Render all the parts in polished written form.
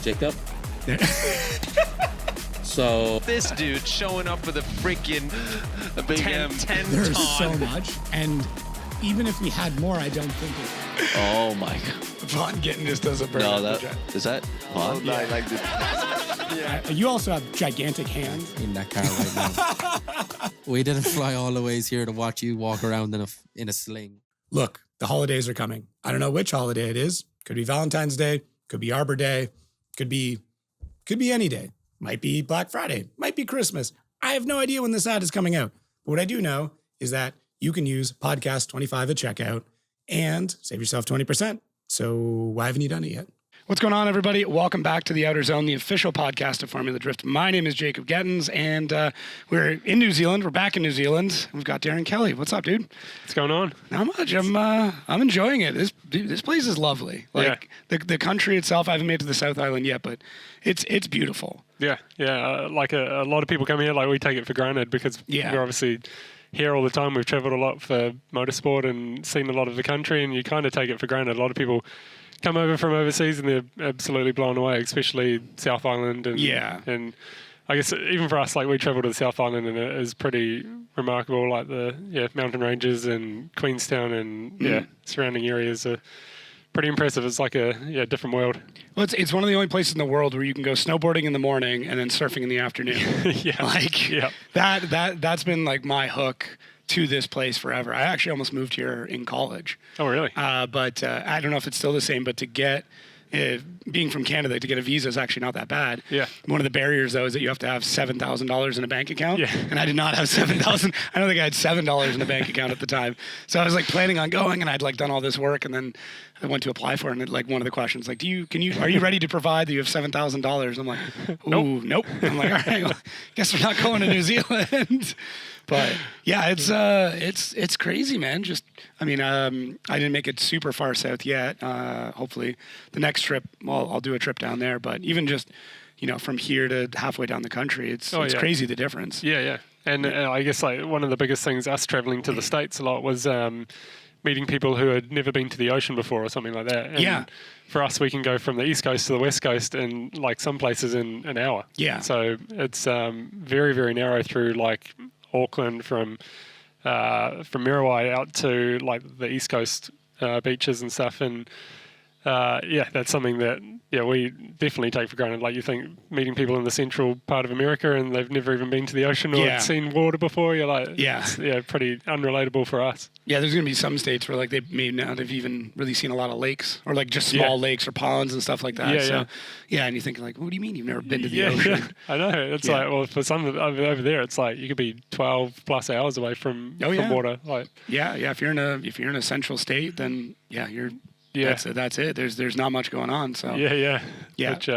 Jacob. So this dude showing up with a freaking 10 There's ton. so much, and even if we had more, I don't think it. oh my god. Vaughn getting just does a burn. No, that is that Oh, Vaughn? no, I like this. You also have gigantic hands. In that car right now. We didn't fly all the ways here to watch you walk around in a sling. Look, the holidays are coming. I don't know which holiday it is. Could be Valentine's Day. Could be Arbor Day. Could be any day. Might be Black Friday. Might be Christmas. I have no idea when this ad is coming out. But what I do know is that you can use podcast 25 at checkout and save yourself 20%. So why haven't you done it yet? What's going on, everybody? Welcome back to the Outerzone, the official podcast of Formula Drift. My name is Jacob Gettins, and we're in New Zealand. We're back in New Zealand. We've got Darren Kelly. What's up, dude? What's going on? Not much. I'm enjoying it. This place is lovely. Like the country itself. I haven't made it to the South Island yet, but it's beautiful. Yeah. Like a lot of people come here, like we take it for granted because we're obviously here all the time. We've travelled a lot for motorsport and seen a lot of the country, and you kind of take it for granted. A lot of people come over from overseas and they're absolutely blown away, especially South Island. And I guess even for us, like we travelled to the South Island and it is pretty remarkable, like the mountain ranges and Queenstown and surrounding areas are pretty impressive. It's like a different world. Well, it's one of the only places in the world where you can go snowboarding in the morning and then surfing in the afternoon. That's been like my hook to this place forever. I actually almost moved here in college. Oh, really? But I don't know if it's still the same, but to get, being from Canada, to get a visa is actually not that bad. Yeah. One of the barriers, though, is that you have to have $7,000 in a bank account. Yeah. And I did not have $7,000. I don't think I had $7 in a bank account at the time. So I was like planning on going, and I'd like done all this work, and then I went to apply for it, and like one of the questions, like, are you ready to provide that you have $7,000? I'm like, ooh, nope. I'm like, all right, well, guess we're not going to New Zealand. But yeah, it's crazy, man. Just, I didn't make it super far south yet. Hopefully the next trip, I'll do a trip down there. But even just, from here to halfway down the country, it's crazy the difference. Yeah. And I guess like one of the biggest things us traveling to the States a lot was meeting people who had never been to the ocean before or something like that. And for us, we can go from the East Coast to the West Coast in like some places in an hour. Yeah. So it's very, very narrow through like Auckland from Muriwai out to like the East Coast beaches and stuff, and that's something that we definitely take for granted. Like you think meeting people in the central part of America and they've never even been to the ocean or seen water before, you're like, it's pretty unrelatable for us. Yeah, there's going to be some states where like they may not have even really seen a lot of lakes or like just small lakes or ponds and stuff like that. And you think like, what do you mean you've never been to the ocean? Yeah. I know. It's like, well, for some over there, it's like you could be 12 plus hours away from water. Like, if you're in a central state, then you're. Yeah, that's it. There's not much going on. So Which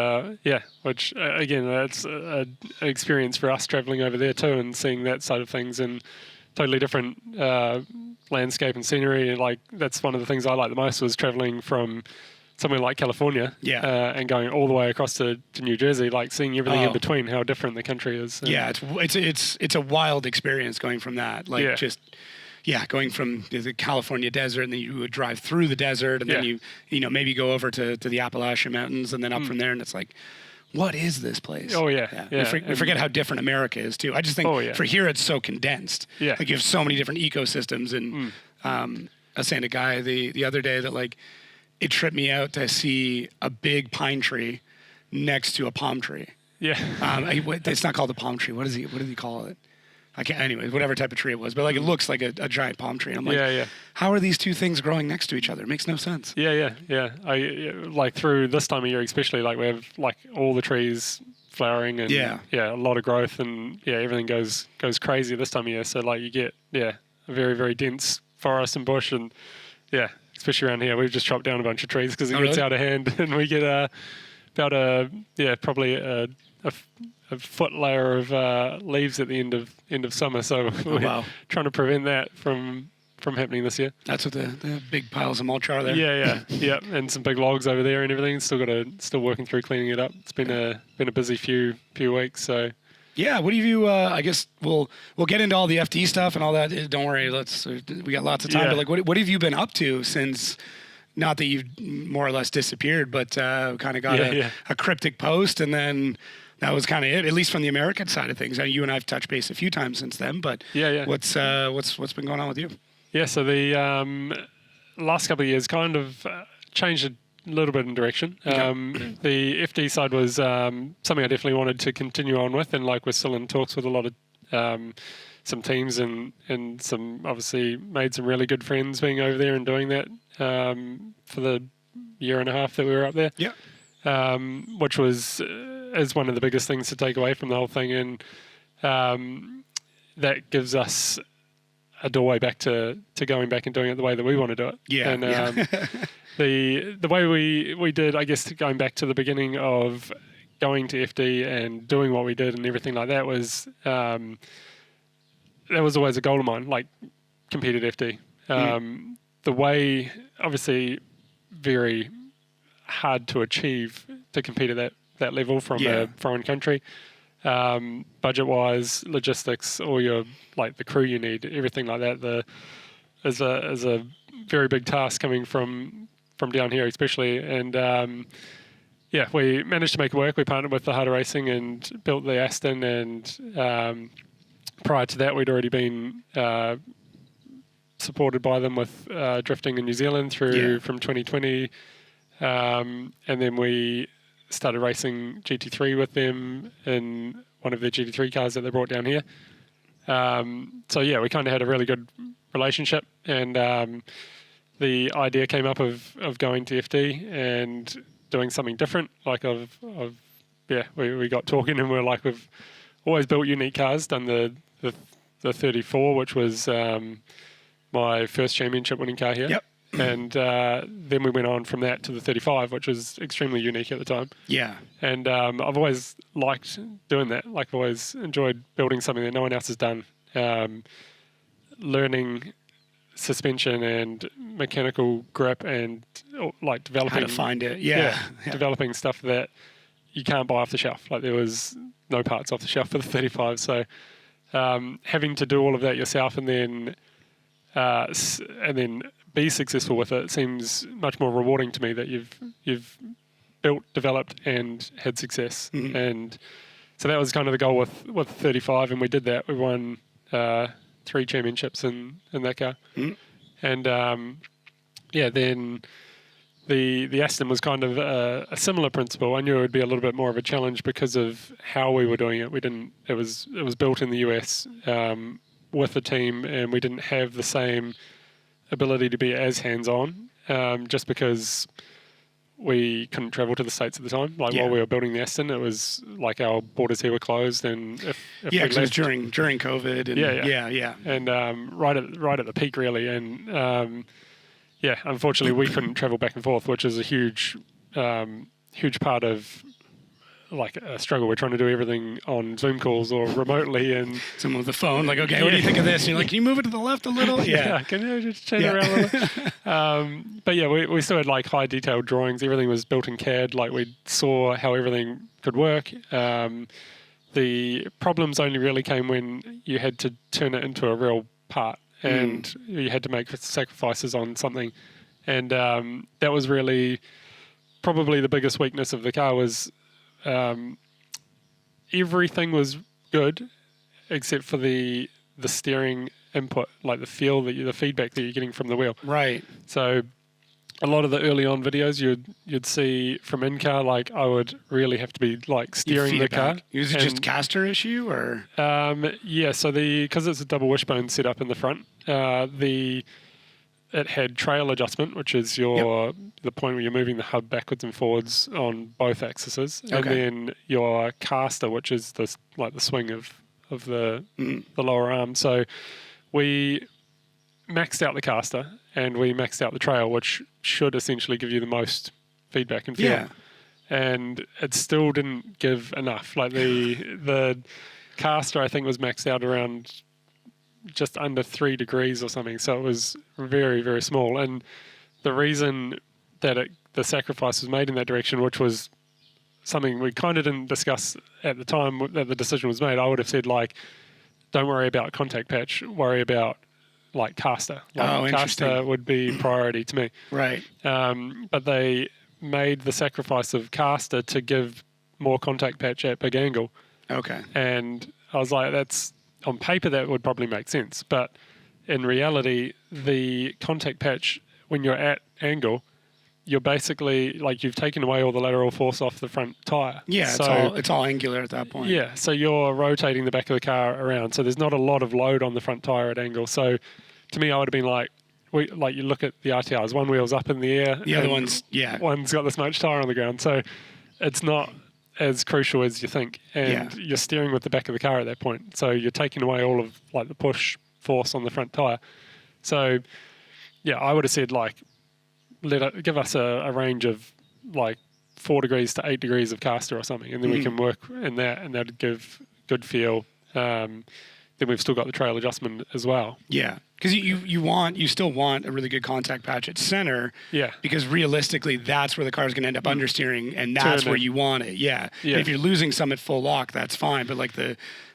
again, that's an experience for us traveling over there too, and seeing that side of things and totally different landscape and scenery. Like that's one of the things I like the most was traveling from somewhere like California, and going all the way across to New Jersey, like seeing everything in between, how different the country is. It's a wild experience going from that, like going from the California desert, and then you would drive through the desert, and then you maybe go over to the Appalachian Mountains, and then up from there, and it's like, what is this place? We forget how different America is too. I just think for here it's so condensed. Like you have so many different ecosystems, and I was saying to a guy the other day that like it tripped me out to see a big pine tree next to a palm tree. It's not called a palm tree. What did he call it? I can't, anyways, whatever type of tree it was, but like it looks like a giant palm tree. And I'm like, how are these two things growing next to each other? It makes no sense. I like through this time of year, especially like we have like all the trees flowering and a lot of growth, and everything goes crazy this time of year. So like you get a very, very dense forest and bush, and especially around here, we've just chopped down a bunch of trees because it gets out of hand, and we get about probably a foot layer of leaves at the end of summer. So we're trying to prevent that from happening this year. That's what the big piles of mulch are there. Yeah, and some big logs over there and everything. Still working through cleaning it up. It's been a busy few weeks. So yeah, what have you? I guess we'll get into all the FD stuff and all that. Don't worry, we got lots of time. But like, what have you been up to since not that you've more or less disappeared, but kind of got a cryptic post, and then that was kind of it, at least from the American side of things. You and I have touched base a few times since then, but what's been going on with you? Yeah, so the last couple of years kind of changed a little bit in direction. The FD side was something I definitely wanted to continue on with, and like we're still in talks with a lot of some teams and some, obviously made some really good friends being over there and doing that for the year and a half that we were up there. Yeah. Which was is one of the biggest things to take away from the whole thing, and that gives us a doorway back to going back and doing it the way that we want to do it. Yeah. And the way we did, I guess, going back to the beginning of going to FD and doing what we did and everything like that was always a goal of mine, like compete at FD. The way, obviously, very hard to achieve to compete at that level from a foreign country. Budget-wise, logistics, all your the crew you need, everything like that. Is a very big task coming from down here, especially. And we managed to make it work. We partnered with the Harder Racing and built the Aston. And prior to that, we'd already been supported by them with drifting in New Zealand from 2020. And then we started racing GT3 with them in one of their GT3 cars that they brought down here. We kind of had a really good relationship, and the idea came up of going to FD and doing something different. We got talking, and we've always built unique cars. Done the 34, which was my first championship winning car here. Yep. And then we went on from that to the 35, which was extremely unique at the time. Yeah. And I've always liked doing that. I've always enjoyed building something that no one else has done. Learning suspension and mechanical grip and developing... How to find it, yeah. Developing stuff that you can't buy off the shelf. There was no parts off the shelf for the 35. So having to do all of that yourself and then be successful with it seems much more rewarding to me, that you've built, developed, and had success. Mm-hmm. And so that was kind of the goal with 35, and we did that. We won 3 championships in that car. Mm-hmm. And then the Aston was kind of a similar principle. I knew it would be a little bit more of a challenge because of how we were doing it. It was built in the US with a team, and we didn't have the same ability to be as hands-on, just because we couldn't travel to the States at the time. While we were building the Aston, it was our borders here were closed, and if we because it was left, during COVID. And and right at the peak, really. And unfortunately, we couldn't travel back and forth, which is a huge part of a struggle. We're trying to do everything on Zoom calls or remotely, and someone with the phone, what do you think of this? And you're like, can you move it to the left a little? Yeah. Can you just turn it around a little? But we still had high detailed drawings. Everything was built in CAD. We saw how everything could work. The problems only really came when you had to turn it into a real part, and you had to make sacrifices on something. And that was really probably the biggest weakness of the car. Was everything was good except for the steering input, the feel the feedback that you're getting from the wheel. Right. So a lot of the early on videos you'd see from in-car, I would really have to be steering the car. Is it just caster issue or? So because it's a double wishbone set up in the front, it had trail adjustment, which is the point where you're moving the hub backwards and forwards on both axes, and then your caster, which is the swing of the lower arm. So we maxed out the caster and we maxed out the trail, which should essentially give you the most feedback and feel. Yeah. And it still didn't give enough. The caster, I think, was maxed out around just under 3 degrees or something, so it was very, very small. And the reason that the sacrifice was made in that direction, which was something we kind of didn't discuss at the time that the decision was made, I would have said, don't worry about contact patch, worry about like caster. Oh, Like caster interesting. would be priority to me. Right. But they made the sacrifice of caster to give more contact patch at big angle. Okay. And I was like, that's on paper that would probably make sense. But in reality, the contact patch, when you're at angle, you're basically like you've taken away all the lateral force off the front tire. Yeah, it's all angular at that point. Yeah, so you're rotating the back of the car around. So there's not a lot of load on the front tire at angle. So to me, I would have been like, you look at the RTRs, one wheel's up in the air. The other and one's, yeah. One's got this much tire on the ground. So it's not as crucial as you think. And you're steering with the back of the car at that point. So you're taking away all of like the push force on the front tire. So yeah, I would have said like, give us a range of like 4 degrees to 8 degrees of caster or something, and then we can work in that, and that'd give good feel. Then we've still got the trail adjustment as well. Yeah, because you still want a really good contact patch at center. Yeah. Because realistically, that's where the car's going to end up understeering, and that's Turning. where you want it. Yeah. Yeah. And if you're losing some at full lock, that's fine. But like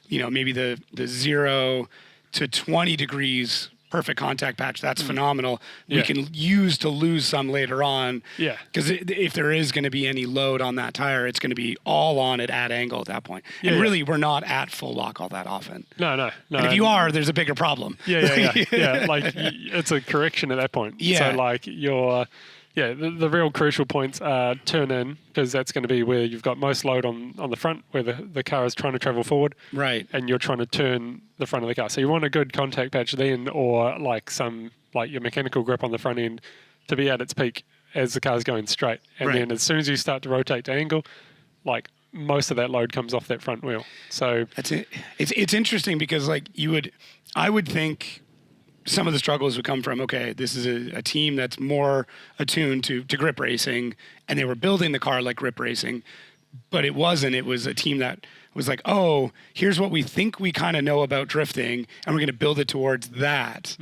maybe the 0 to 20 degrees perfect contact patch, that's phenomenal. Yeah. We can use to lose some later on. Yeah. Because if there is going to be any load on that tire, it's going to be all on it at angle at that point. Yeah, and yeah. really, we're not at full lock all that often. No. And if you are, there's a bigger problem. Yeah. Like it's a correction at that point. Yeah. So like the real crucial points are turn in, because that's going to be where you've got most load on the front, where the car is trying to travel forward. Right. And you're trying to turn the front of the car. So you want a good contact patch then, or like your mechanical grip on the front end to be at its peak as the car's going straight. And Right. then as soon as you start to rotate to angle, like most of that load comes off that front wheel. So That's it. It's interesting because like I would think some of the struggles would come from, okay, this is a team that's more attuned to grip racing, and they were building the car like grip racing, but it wasn't. It was a team that was like, oh, here's what we think we kind of know about drifting, and we're going to build it towards that.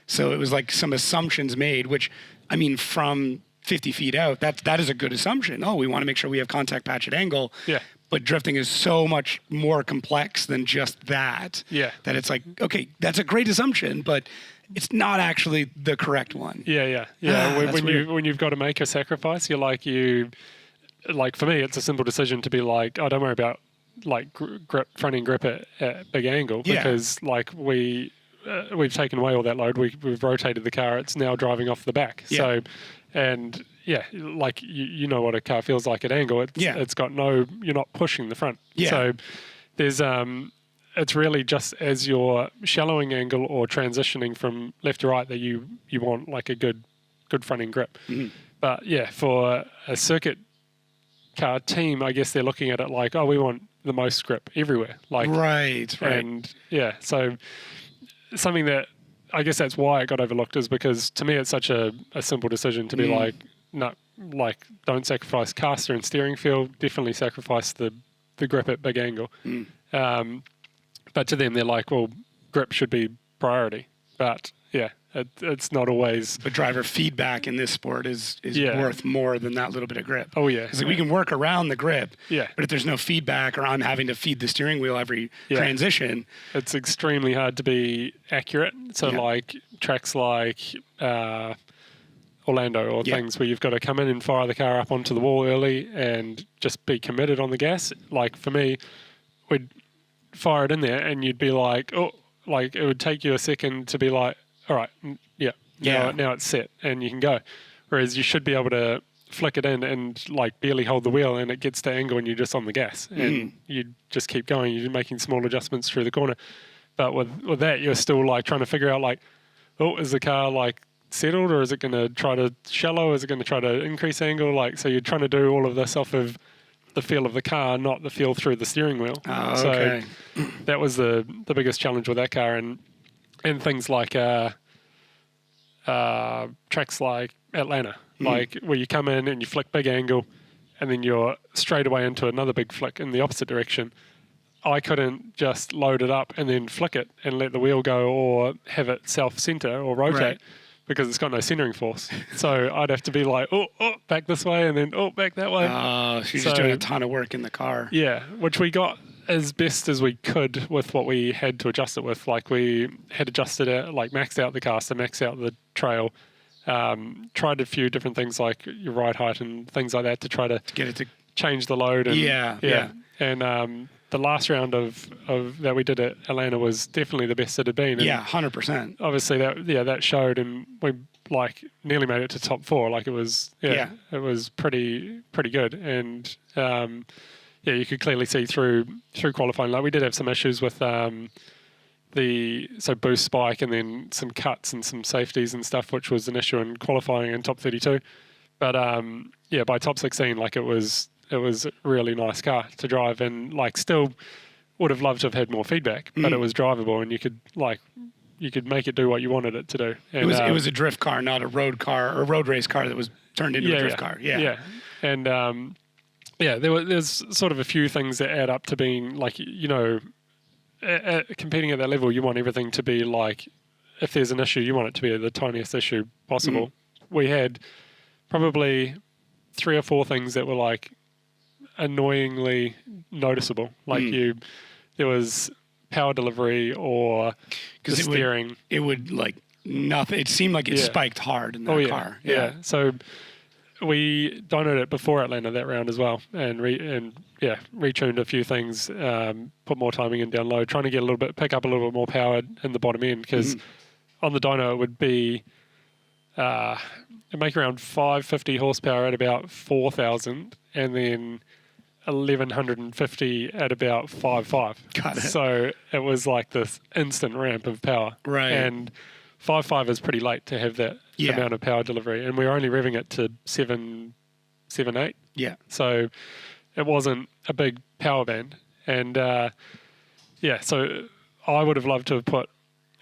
So it was like some assumptions made, which, I mean, from 50 feet out, that is a good assumption. Oh, we want to make sure we have contact patch at angle. Yeah. But drifting is so much more complex than just that. Yeah. That it's like, okay, that's a great assumption, but it's not actually the correct one. Yeah. That's weird. When you've got to make a sacrifice, you're like for me, it's a simple decision to be like, oh, don't worry about like front end grip at big angle, Yeah. because like we've taken away all that load. We've rotated the car. It's now driving off the back. Yeah. So, and yeah, like you know what a car feels like at angle. It's got you're not pushing the front. Yeah. So there's it's really just as you're shallowing angle or transitioning from left to right that you want like a good front end grip. But yeah, for a circuit car team, I guess they're looking at it like, oh, we want the most grip everywhere. Like Right. And yeah, so something that I guess that's why it got overlooked is because to me it's such a simple decision to be like, no, like don't sacrifice caster and steering feel, definitely sacrifice the grip at big angle. But to them, they're like, well, grip should be priority. But yeah, it's not always. But driver feedback in this sport is Yeah. worth more than that little bit of grip. Oh yeah, Because we can work around the grip, Yeah. but if there's no feedback or I'm having to feed the steering wheel every Yeah. transition, it's extremely hard to be accurate. So Yeah. like tracks like Orlando or Yeah. things where you've got to come in and fire the car up onto the wall early and just be committed on the gas. Like for me, we'd fire it in there and you'd be like, oh, like it would take you a second to be like, all right, now it's set and you can go. Whereas you should be able to flick it in and like barely hold the wheel and it gets to angle and you're just on the gas and you just keep going. You're making small adjustments through the corner. But with that, you're still like trying to figure out like, oh, is the car like settled or is it going to try to shallow? Is it going to try to increase angle? Like, so you're trying to do all of this off of the feel of the car, not the feel through the steering wheel. Oh, so okay. that was the biggest challenge with that car, and things like tracks like Atlanta, like where you come in and you flick big angle, and then you're straight away into another big flick in the opposite direction. I couldn't just load it up and then flick it and let the wheel go or have it self-center or rotate. Right. Because it's got no centering force. So I'd have to be like, oh, back this way and then, back that way. so you're just So- doing a ton of work in the car. Yeah, which we got as best as we could with what we had to adjust it with. Like we had adjusted it, like maxed out the caster, maxed out the trail, tried a few different things like your ride height and things like that to try to get it to change the load. And, yeah. And the last round of that we did at Atlanta was definitely the best it had been. And 100%. obviously that showed, and we like nearly made it to top 4. Like it was it was pretty good. And you could clearly see through qualifying. Like we did have some issues with boost spike and then some cuts and some safeties and stuff, which was an issue in qualifying in top 32. But by top 16, like it was a really nice car to drive, and like still would have loved to have had more feedback, but it was drivable, and you could make it do what you wanted it to do. And, it was a drift car, not a road car or road race car that was turned into a drift car. Yeah. And there's sort of a few things that add up to being like, competing at that level, you want everything to be like, if there's an issue, you want it to be the tiniest issue possible. We had probably 3 or 4 things that were like annoyingly noticeable. Like there was power delivery or the steering. It would like nothing. It seemed like it spiked hard in that car. Yeah. So we dynoed it before Atlanta that round as well, and retuned a few things, put more timing in down low, trying to pick up a little bit more power in the bottom end, because on the dyno it would be it'd make around 550 horsepower at about 4,000, and then 1,150 at about 5.5. Got it. So it was like this instant ramp of power. Right. And 5.5 is pretty late to have that amount of power delivery, and we were only revving it to 7.8. Yeah. So it wasn't a big power band, and so I would have loved to have put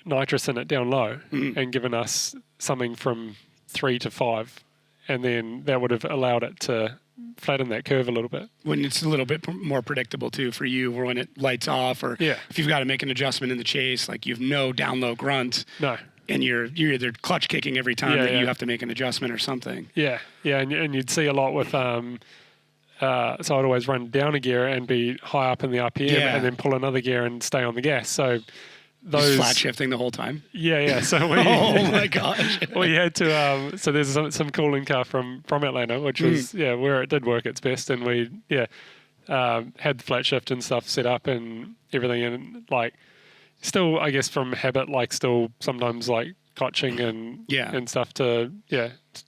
nitrous in it down low and given us something from 3 to 5, and then that would have allowed it to flatten that curve a little bit. When it's a little bit more predictable too for you, or when it lights off, or if you've got to make an adjustment in the chase, like you've no down low grunt. No. And you're either clutch kicking every time that you have to make an adjustment or something. Yeah, and you'd see a lot with so I'd always run down a gear and be high up in the RPM, and then pull another gear and stay on the gas. So those just flat shifting the whole time. Yeah. So we oh my gosh, we had to. So there's some cooling car from Atlanta, which was where it did work its best, and we had the flat shift and stuff set up and everything, and like. Still, I guess from habit, like still sometimes like clutching and stuff to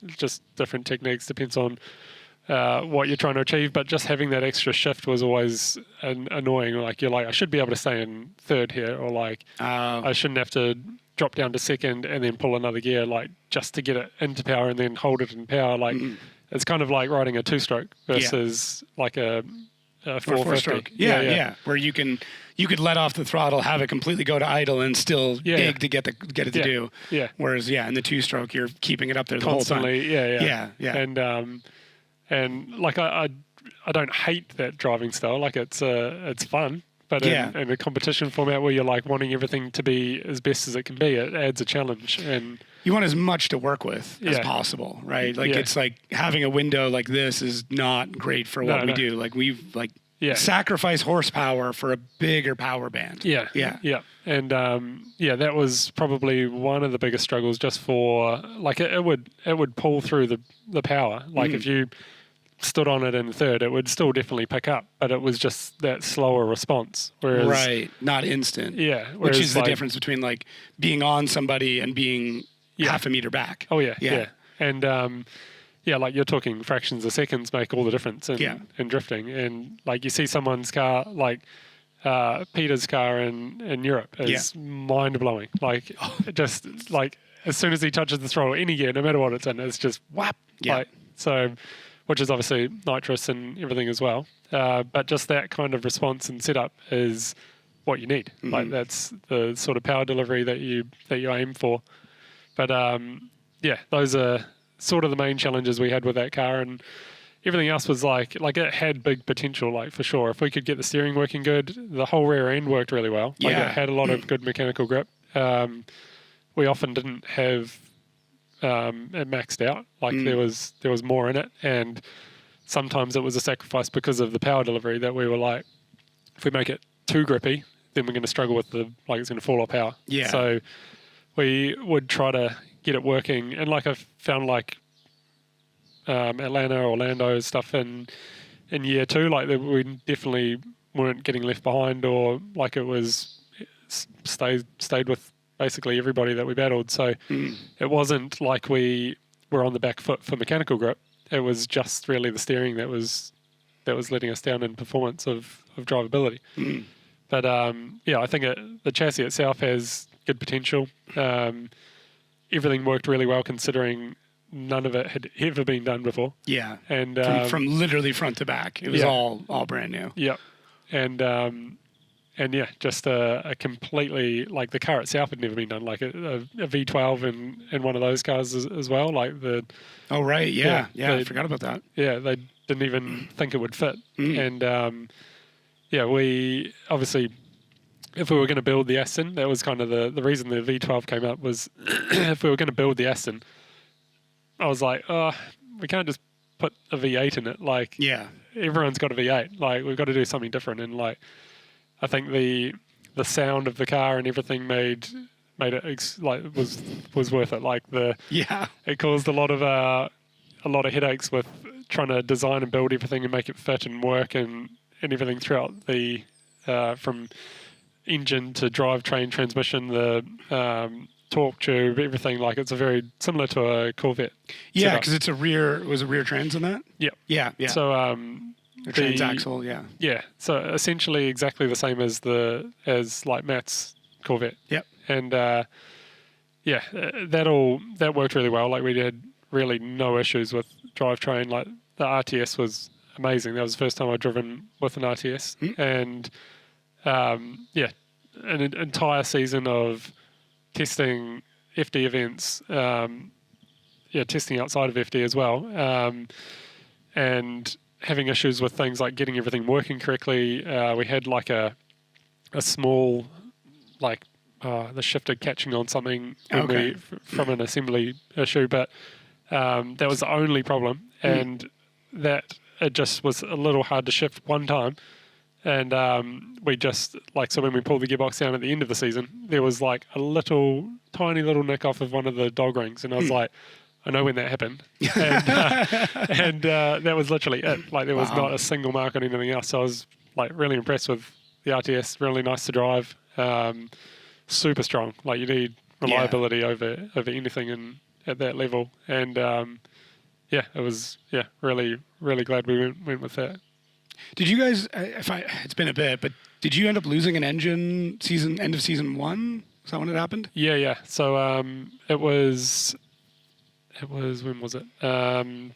just different techniques, depends on what you're trying to achieve. But just having that extra shift was always annoying. Like you're like, I should be able to stay in third here, or like I shouldn't have to drop down to second and then pull another gear, like just to get it into power and then hold it in power. Like it's kind of like riding a 2-stroke versus like a 4-stroke. Yeah. Where you could let off the throttle, have it completely go to idle, and still dig to get it to do. Yeah. Whereas in the 2-stroke, you're keeping it up there the constantly, whole time. Yeah. And like I don't hate that driving style. Like it's fun. But in a competition format where you're like wanting everything to be as best as it can be, it adds a challenge. And you want as much to work with as possible, right? Like it's like having a window like this is not great for what we do. Like we've sacrifice horsepower for a bigger power band. Yeah. And that was probably one of the biggest struggles, just for like it would pull through the power. Like if you stood on it in third, it would still definitely pick up, but it was just that slower response. Whereas, not instant. Yeah. Which is the difference between like being on somebody and being half a meter back. Oh yeah. And like you're talking fractions of seconds make all the difference in drifting. And like you see someone's car, like Peter's car in Europe is mind blowing. Like just like as soon as he touches the throttle, any gear, no matter what it's in, it's just whap. Yeah. Like, so, which is obviously nitrous and everything as well. But just that kind of response and setup is what you need. Like that's the sort of power delivery that you aim for. But those are sort of the main challenges we had with that car, and everything else was like it had big potential, like for sure. If we could get the steering working good, the whole rear end worked really well. Like it had a lot of good mechanical grip. We often didn't have it maxed out. Like there was more in it, and sometimes it was a sacrifice because of the power delivery that we were like, if we make it too grippy, then we're going to struggle with it's going to fall off power. Yeah. So we would try to get it working, and I've found Atlanta, Orlando stuff in year 2, we definitely weren't getting left behind, or it was stayed with basically everybody that we battled. So it wasn't like we were on the back foot for mechanical grip. It was just really the steering that was letting us down in performance of drivability. But I think the chassis itself has good potential. Everything worked really well considering none of it had ever been done before. Yeah. And from literally front to back, it was all brand new. Yep. And yeah, just a completely, the car itself had never been done, a V12 in one of those cars as well. Oh, right. Yeah. Yeah, I forgot about that. Yeah, they didn't even think it would fit. And we obviously, if we were going to build the Aston, that was kind of the reason the V12 came up was if we were going to build the Aston, I was like, oh, we can't just put a V8 in it. Everyone's got a V8. We've got to do something different. And I think the sound of the car and everything made it was worth it. It caused a lot of headaches with trying to design and build everything and make it fit and work and everything throughout the from engine to drivetrain, transmission, the torque tube, everything. It's a very similar to a Corvette. Yeah, because it was a rear trans in that. Yep. Yeah. So a transaxle. Yeah. Yeah. So essentially exactly the same as Matt's Corvette. Yep. And that worked really well. We had really no issues with drivetrain. The RTS was amazing. That was the first time I'd driven with an RTS, and an entire season of testing FD events, testing outside of FD as well, and having issues with things like getting everything working correctly. We had a small the shifter catching on something from an assembly issue, but that was the only problem, and that it just was a little hard to shift one time. And we just, so when we pulled the gearbox down at the end of the season, there was a tiny little nick off of one of the dog rings. And I was like, I know when that happened. And that was literally it. There was not a single mark on anything else. So I was really impressed with the RTS, really nice to drive, super strong. You need reliability over anything at that level. And it was, really, really glad we went with that. Did you guys? It's been a bit, but did you end up losing an engine end of season 1? Is that when it happened? Yeah. So it was when was it?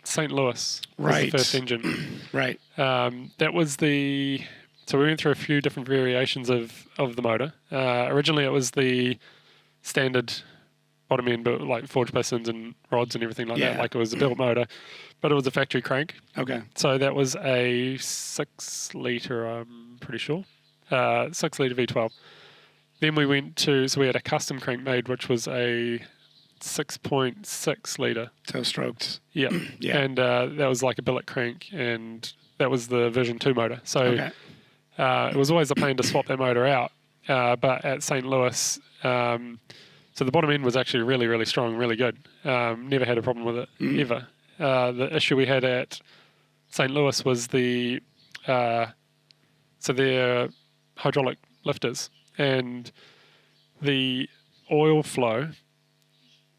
St. Louis. Right. Was the first engine. Right. That was so we went through a few different variations of the motor. Originally, it was the standard bottom end, but forged pistons and rods and everything like that. It was a built motor. But it was a factory crank. Okay. So that was a 6 litre, I'm pretty sure. 6 litre V12. Then we we had a custom crank made, which was a 6.6 litre. So stroked. Yeah. Yeah. And that was a billet crank, and that was the version 2 motor. So it was always a pain to swap that motor out. But at St. Louis, so the bottom end was actually really, really strong, really good. Never had a problem with it, ever. The issue we had at St. Louis was their hydraulic lifters, and the oil flow,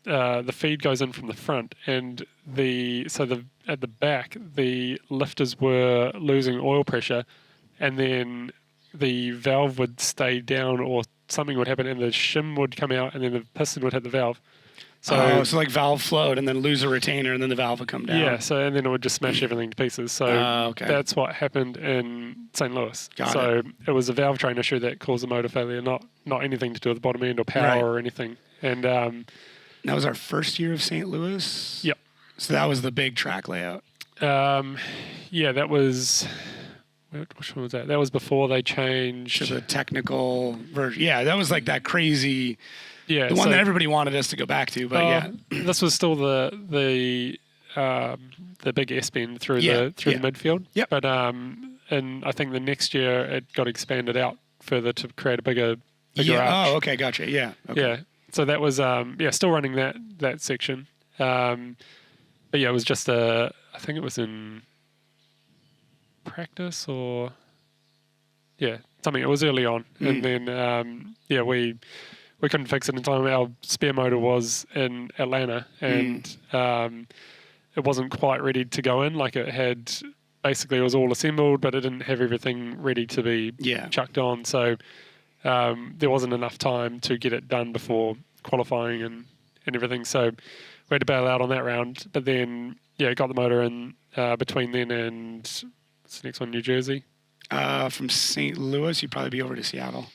the feed goes in from the front, and at the back the lifters were losing oil pressure, and then the valve would stay down or something would happen and the shim would come out and then the piston would hit the valve. So valve float and then lose a retainer and then the valve would come down. Yeah, and then it would just smash everything to pieces. So that's what happened in St. Louis. It was a valve train issue that caused the motor failure, not anything to do with the bottom end or power or anything. And that was our first year of St. Louis? Yep. So that was the big track layout? That was... Which one was that? That was before they changed... To the technical version. Yeah, that was that crazy... Yeah, the one that everybody wanted us to go back to, but this was still the big S bend through the midfield. Yep. But and I think the next year it got expanded out further to create a bigger Yeah. arch. Oh, okay, gotcha. Yeah. Okay. Yeah. So that was still running that section. But yeah, it was just I think it was in practice or something. It was early on, and then we couldn't fix it in time. Our spare motor was in Atlanta, and it wasn't quite ready to go in. Like it had, basically it was all assembled, but it didn't have everything ready to be chucked on. So there wasn't enough time to get it done before qualifying and everything. So we had to bail out on that round. But then, got the motor in between then and what's the next one, New Jersey? From St. Louis, you'd probably be over to Seattle.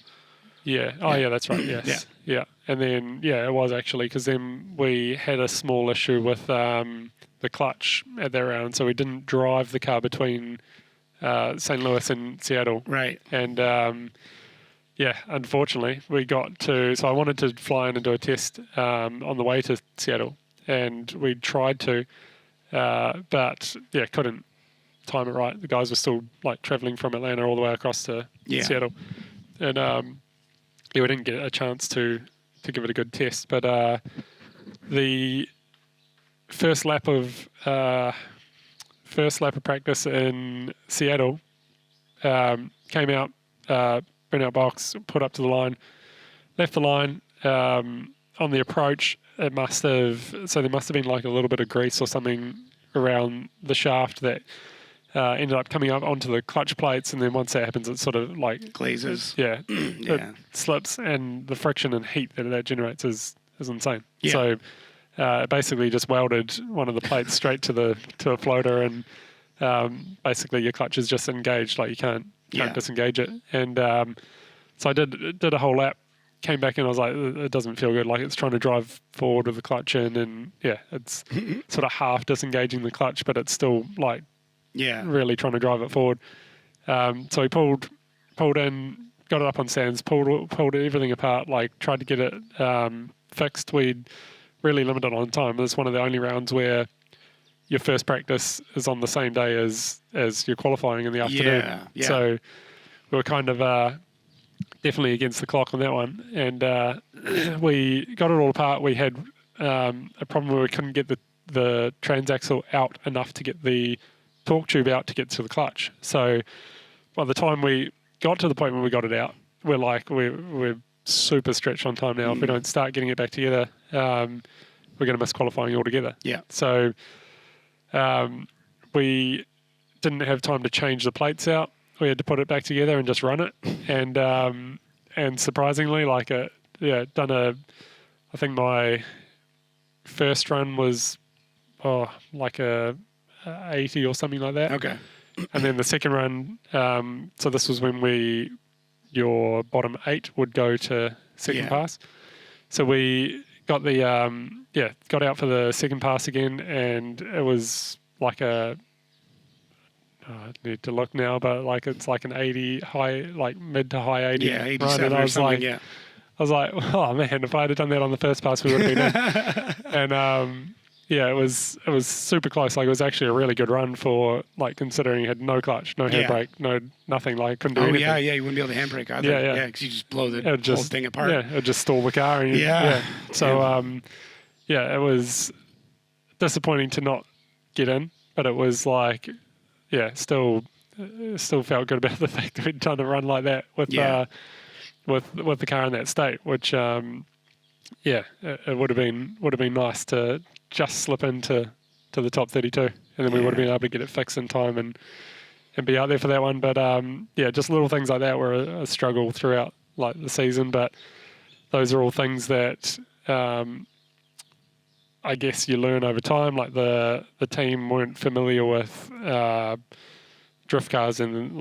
Yeah. Oh, yeah, that's right. Yes. Yeah. And then, it was actually, because then we had a small issue with the clutch at that round. So we didn't drive the car between St. Louis and Seattle. Right. And, unfortunately, we got to... So I wanted to fly in and do a test on the way to Seattle. And we tried to, but, couldn't time it right. The guys were still, traveling from Atlanta all the way across to Seattle. And... we didn't get a chance to give it a good test, but the first lap of practice in Seattle came out, bring out box, put up to the line, left the line on the approach. There must have been like a little bit of grease or something around the shaft that ended up coming up onto the clutch plates, and then once that happens, it sort of glazes. It slips, and the friction and heat that generates is insane. Yeah. So it basically just welded one of the plates straight to a floater, and basically your clutch is just engaged, you can't disengage it. And so I did a whole lap, came back in, I was like, it doesn't feel good. It's trying to drive forward with the clutch in, and it's sort of half disengaging the clutch, but it's still really trying to drive it forward. So he pulled in, got it up on stands, pulled everything apart, tried to get it fixed. We'd really limited on time. It's one of the only rounds where your first practice is on the same day as your qualifying in the afternoon. Yeah. So we were kind of definitely against the clock on that one. And we got it all apart. We had a problem where we couldn't get the transaxle out enough to get the torque tube out to get to the clutch. So by the time we got to the point where we got it out, we're super stretched on time now. If we don't start getting it back together, we're going to miss qualifying altogether. Yeah. So we didn't have time to change the plates out. We had to put it back together and just run it. And surprisingly, I think my first run was a 80 or something like that. Okay. And then the second run, so this was when your bottom 8 would go to second pass. So we got got out for the second pass again, and it was I need to look now, but it's an 80 high, mid to high 80 87 run, and I was I was like, oh man, if I had done that on the first pass, we would have been in. And it was super close. It was actually a really good run for considering you had no clutch, no handbrake, no nothing. Couldn't do anything. You wouldn't be able to handbrake either. Yeah, because you just blow the whole thing apart. Yeah, it would just stall the car. And So it was disappointing to not get in, but it was still felt good about the fact that we'd done a run like that with the car in that state, which it would have been nice to just slip into the top 32, and then we would have been able to get it fixed in time and be out there for that one. But just little things like that were a struggle throughout the season, but those are all things that I guess you learn over time. The team weren't familiar with drift cars and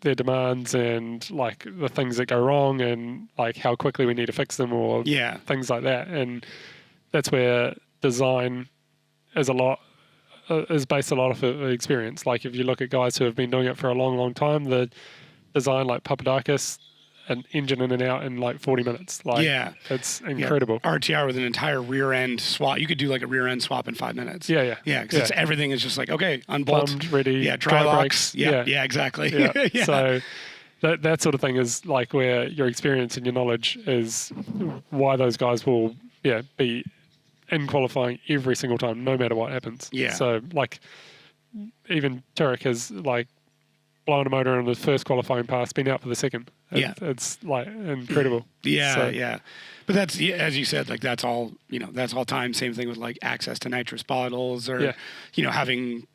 their demands and the things that go wrong and how quickly we need to fix them or things like that. And that's where design is based a lot of experience. If you look at guys who have been doing it for a long, long time, the design Papadakis, an engine in and out in like 40 minutes. Like, Yeah. it's incredible. RTR with an entire rear end swap. You could do like a rear end swap in 5 minutes. Yeah. Yeah, because everything is just like, okay, unbolt. Plumbed, ready, Yeah, dry dry brakes. locks. Yeah, exactly. Yeah. Yeah. So that sort of thing is like where your experience and your knowledge is why those guys will be in qualifying every single time, no matter what happens. Yeah. So like even Turek has like blown a motor on the first qualifying pass, been out for the second. It's like incredible. Yeah. But that's, as you said, like that's all time. Same thing with like access to nitrous bottles or, having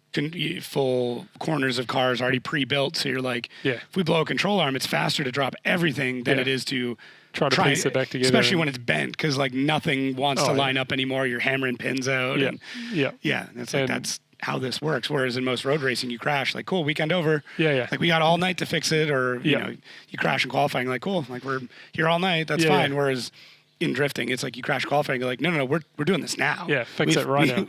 full corners of cars already pre-built. So you're like, if we blow a control arm, it's faster to drop everything than it is to try to piece it back together. Especially when it's bent, because like nothing wants to line up anymore. You're hammering pins out. That's like, that's how this works. Whereas in most road racing, you crash, like, cool, weekend over. Like we got all night to fix it, or you know, you crash in qualifying, like, cool, like we're here all night, that's fine. Whereas in drifting, it's like you crash qualifying, you're like, no, we're doing this now. Fix it right now.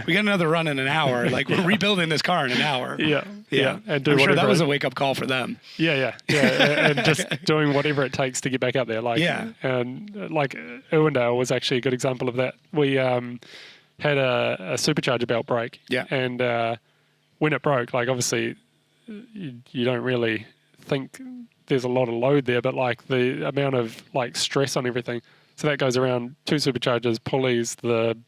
We got another run in an hour. Like we're rebuilding this car in an hour. And I'm sure that was a wake up call for them. And just doing whatever it takes to get back up there. Like, and like Irwindale was actually a good example of that. We had a supercharger belt break. And when it broke, like obviously you don't really think there's a lot of load there, but like the amount of like stress on everything. So that goes around 2 superchargers, pulleys, the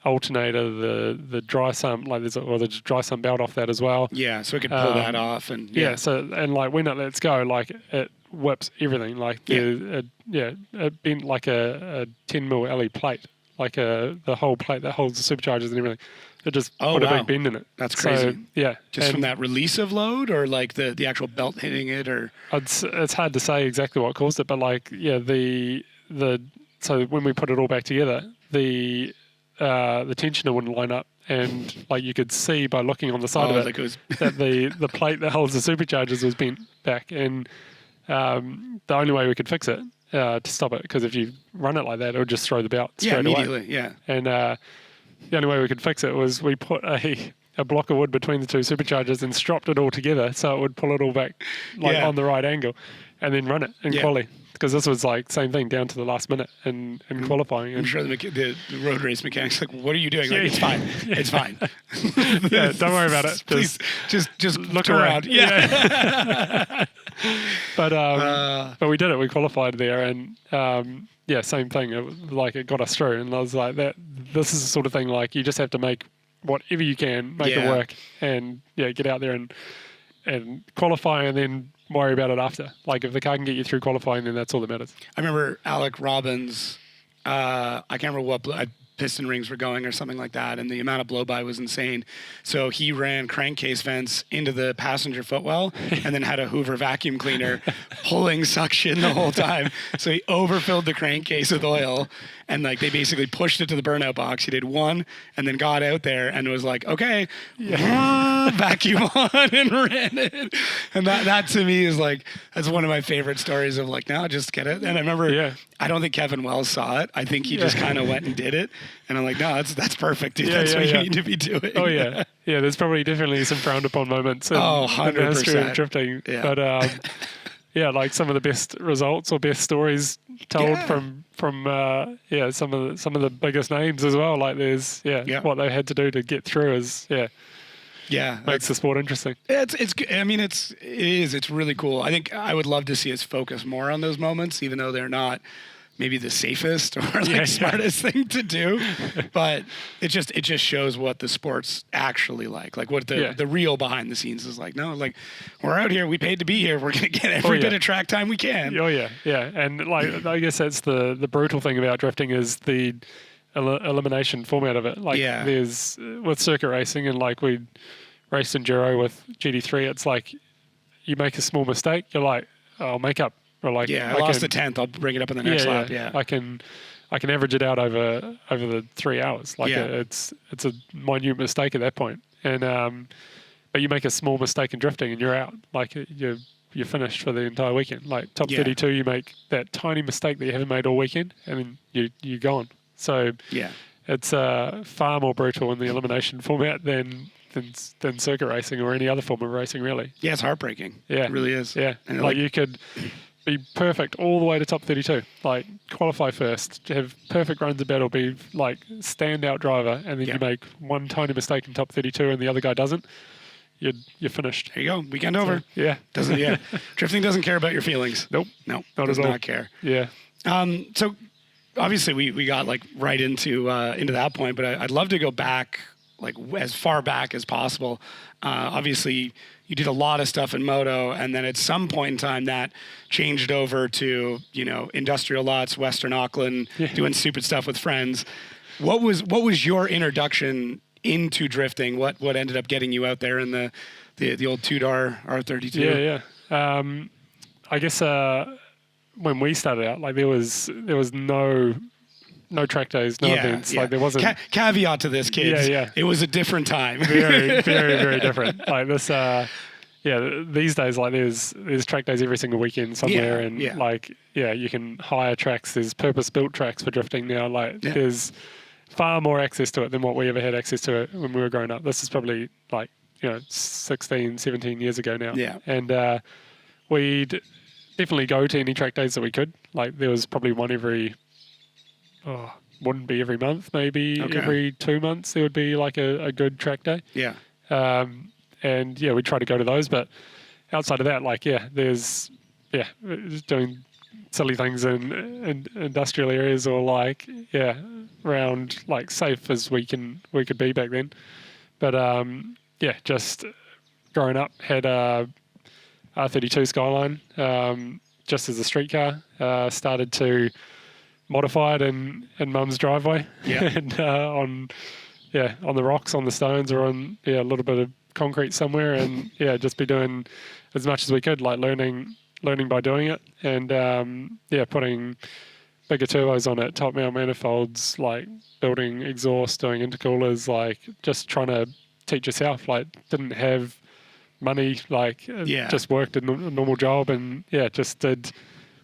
alternator, the dry sump, like the dry sump belt off that as well. Yeah, so it could pull that off, and so and like when it lets go, like it whips everything. Like it bent like a 10 mil LE plate, like the whole plate that holds the superchargers and everything. It just put a big bend in it. That's crazy. So, just from that release of load, or like the actual belt hitting it, or it's hard to say exactly what caused it, but like so when we put it all back together, the tensioner wouldn't line up, and like you could see by looking on the side of it that the plate that holds the superchargers was bent back, and the only way we could fix it to stop it, because if you run it like that, it would just throw the belt straight immediately. away. And the only way we could fix it was we put a block of wood between the 2 superchargers and stropped it all together so it would pull it all back on the right angle, and then run it in quali. Because this was like same thing down to the last minute in qualifying. I'm sure the road race mechanics like, what are you doing? Like, it's fine. It's fine. Don't worry about it. Please, just look around. But we did it. We qualified there, and same thing. It got us through, and I was like, this is the sort of thing, like you just have to make whatever you can, make it work, and get out there and qualify, and then worry about it after. Like if the car can get you through qualifying, then that's all that matters. I remember Alec Robbins, I can't remember what piston rings were going or something like that, and the amount of blow-by was insane. So he ran crankcase vents into the passenger footwell and then had a Hoover vacuum cleaner pulling suction the whole time. So he overfilled the crankcase with oil, and like they basically pushed it to the burnout box. He did one and then got out there and was like, okay, vacuum on, and ran it. And that to me is like, that's one of my favorite stories of like, no, just get it. And I remember, I don't think Kevin Wells saw it. I think he just kind of went and did it. And I'm like, no, that's perfect, dude. That's what you need to be doing. Oh, yeah. Yeah, there's probably definitely some frowned upon moments in the history of drifting. Yeah. But like some of the best results or best stories told from some of the biggest names as well. Like there's what they had to do to get through is makes the sport interesting. It's really cool. I think I would love to see us focus more on those moments, even though they're not maybe the safest or smartest thing to do, but it just shows what the sport's actually like what the real behind the scenes is like. No, like we're out here, we paid to be here, we're gonna get every bit of track time we can. And like I guess that's the brutal thing about drifting is the elimination format of it. Like there's with circuit racing, and like we raced enduro with GT3, it's like you make a small mistake, you're like, I'll make up. Or like, I lost the 10th. I'll bring it up in the next lap. I can average it out over the 3 hours. Like it's a minute mistake at that point. And but you make a small mistake in drifting and you're out. Like you're finished for the entire weekend. Like top 32, you make that tiny mistake that you haven't made all weekend, and then you're gone. So it's far more brutal in the elimination format than circuit racing or any other form of racing, really. Yeah, it's heartbreaking. Yeah, it really is. Yeah, and like you could be perfect all the way to top 32. Like qualify first, have perfect runs of battle, be like standout driver, and then you make one tiny mistake in top 32 and the other guy doesn't. You're finished. There you go. Weekend over. Yeah. Drifting doesn't care about your feelings. Nope. No. Not does at all. not care. Yeah. So obviously we got like right into that point, but I'd love to go back like as far back as possible. Obviously you did a lot of stuff in moto, and then at some point in time that changed over to, industrial lots, Western Auckland, doing stupid stuff with friends. What was your introduction into drifting? What ended up getting you out there in the old Tudor R32? Yeah. I guess when we started out, like there was no track days, no events. Like there wasn't. Caveat to this, kids. Yeah. It was a different time. Very, very, very different. Like this. These days, like there's track days every single weekend somewhere, you can hire tracks. There's purpose-built tracks for drifting now. Like there's far more access to it than what we ever had access to it when we were growing up. This is probably 16, 17 years ago now. Yeah. And we'd definitely go to any track days that we could. Like there was probably one wouldn't be every month, maybe every 2 months there would be like a good track day. Yeah. We try to go to those, but outside of that, there's just doing silly things in industrial areas or around like safe as we could be back then. But just growing up, had a R32 Skyline just as a street car. Started to modify it in Mum's driveway and on the rocks, on the stones, or on a little bit of concrete somewhere, and just be doing as much as we could, like learning by doing it, and putting bigger turbos on it, top mount manifolds, like building exhaust, doing intercoolers, like just trying to teach yourself. Like didn't have money, just worked a normal job, and just did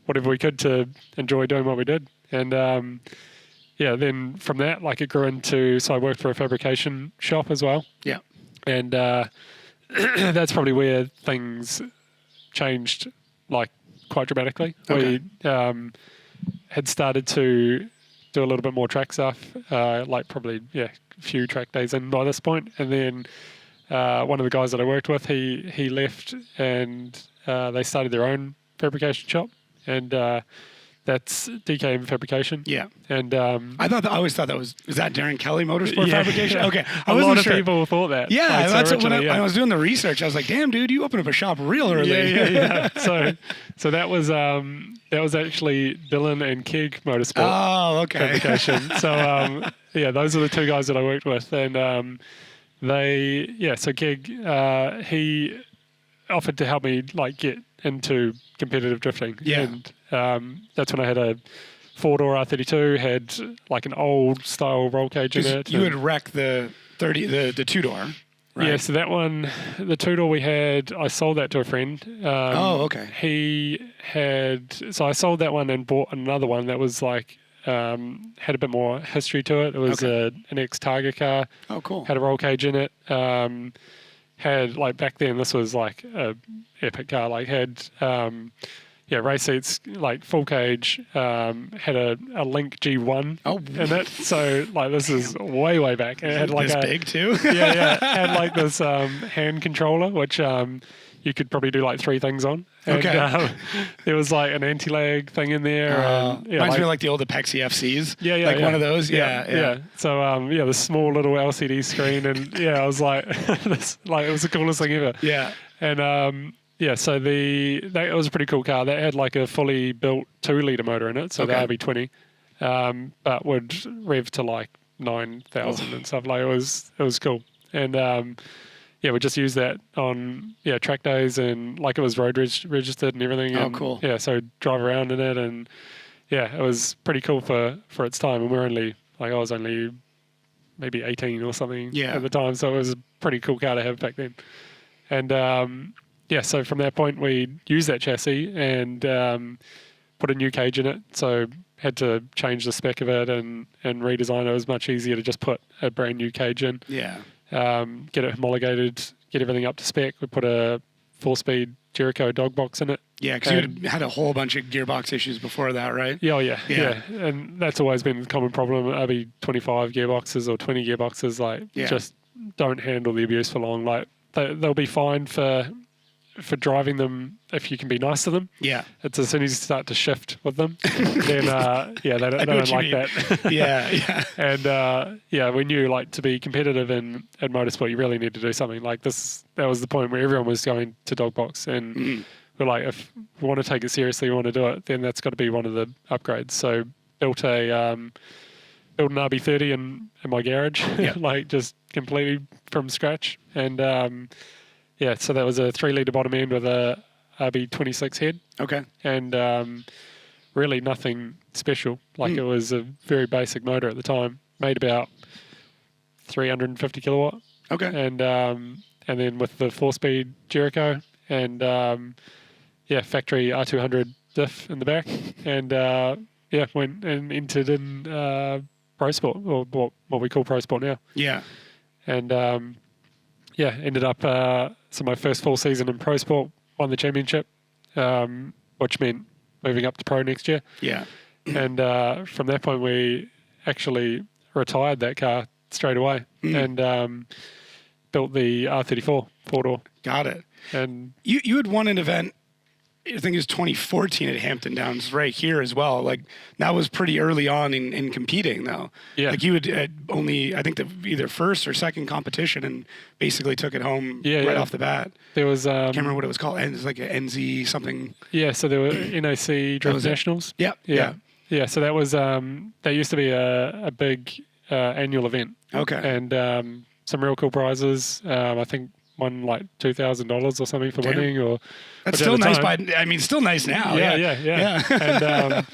whatever we could to enjoy doing what we did. And then from that, it grew into, so I worked for a fabrication shop as well. Yeah. And that's probably where things changed quite dramatically. Okay. We had started to do a little bit more track stuff, probably a few track days in by this point. And then one of the guys that I worked with, he left, and they started their own fabrication shop, and that's DKM Fabrication. Yeah. And I always thought is that Darren Kelly Motorsport Fabrication? Yeah. Okay. A lot of people thought that. Yeah, that's when I was doing the research. I was like, damn, dude, you opened up a shop real early. Yeah. So that was actually Dylan and Keg Motorsport. Oh, okay. Fabrication. So those are the two guys that I worked with, and so Keg, he offered to help me get into competitive drifting. Yeah. And that's when I had a 4-door R32, had an old style roll cage in it. You had wrecked the 2-door. Right? Yeah, so that one, the 2-door we had, I sold that to a friend. Okay. So I sold that one and bought another one that was had a bit more history to it. It was an ex-Targa car. Oh, cool. Had a roll cage in it. Had back then, this was a epic car. Had race seats, full cage. Had a Link G1 in it. So this is way back. It had this big too. Had this hand controller, which you could probably do 3 things on. And, there was an anti-lag thing in there. Reminds me of the old Apexi FCs. Yeah. One of those. Yeah. So the small little LCD screen, and I was it was the coolest thing ever. Yeah. And so that was a pretty cool car. That had a fully built 2-litre motor in it, so the RB20, but would rev to 9,000 and stuff. It was cool. And we just used that on track days, and it was road registered and everything. Oh, and, cool. Yeah, so drive around in it, and it was pretty cool for its time. And we're only I was only maybe 18 or something at the time, so it was a pretty cool car to have back then. And so from that point we used that chassis and put a new cage in it. So had to change the spec of it and redesign it. It was much easier to just put a brand new cage in. Yeah. Get it homologated, get everything up to spec. We put a 4-speed Jericho dog box in it. Yeah, because you had a whole bunch of gearbox issues before that, right? Yeah, Yeah. and that's always been a common problem. RB25 gearboxes or 20 gearboxes, like just don't handle the abuse for long. Like they'll be fine for driving them if you can be nice to them. Yeah. It's as soon as you start to shift with them, then they don't like that. Yeah. And when you like to be competitive in motorsport, you really need to do something like this. That was the point where everyone was going to dog box, and we're like, if we want to take it seriously, we want to do it, then that's got to be one of the upgrades. So built an RB30 in my garage, like just completely from scratch, and so that was a 3-litre bottom end with a RB26 head. Okay. And really nothing special. Like it was a very basic motor at the time. Made about 350 kilowatt. Okay. And then with the 4-speed Jericho and factory R200 diff in the back. And went and entered in Pro Sport, or what we call Pro Sport now. Yeah. And ended up so my first full season in Pro Sport, won the championship, which meant moving up to Pro next year. Yeah. And from that point, we actually retired that car straight away and built the R34 four-door. Got it. And you had won an event, I think it was 2014 at Hampton Downs, right here as well. Like that was pretty early on in competing, though. Yeah. Like you had only, I think, either first or second competition, and basically took it home right off the bat. There was I can't remember what it was called. It was like an NZ something. Yeah. So there were NAC Drift Nationals. Yeah. So that was that used to be a big annual event. Okay. And some real cool prizes. I think won like $2,000 or something for winning, or that's still nice. Still nice now. Yeah. And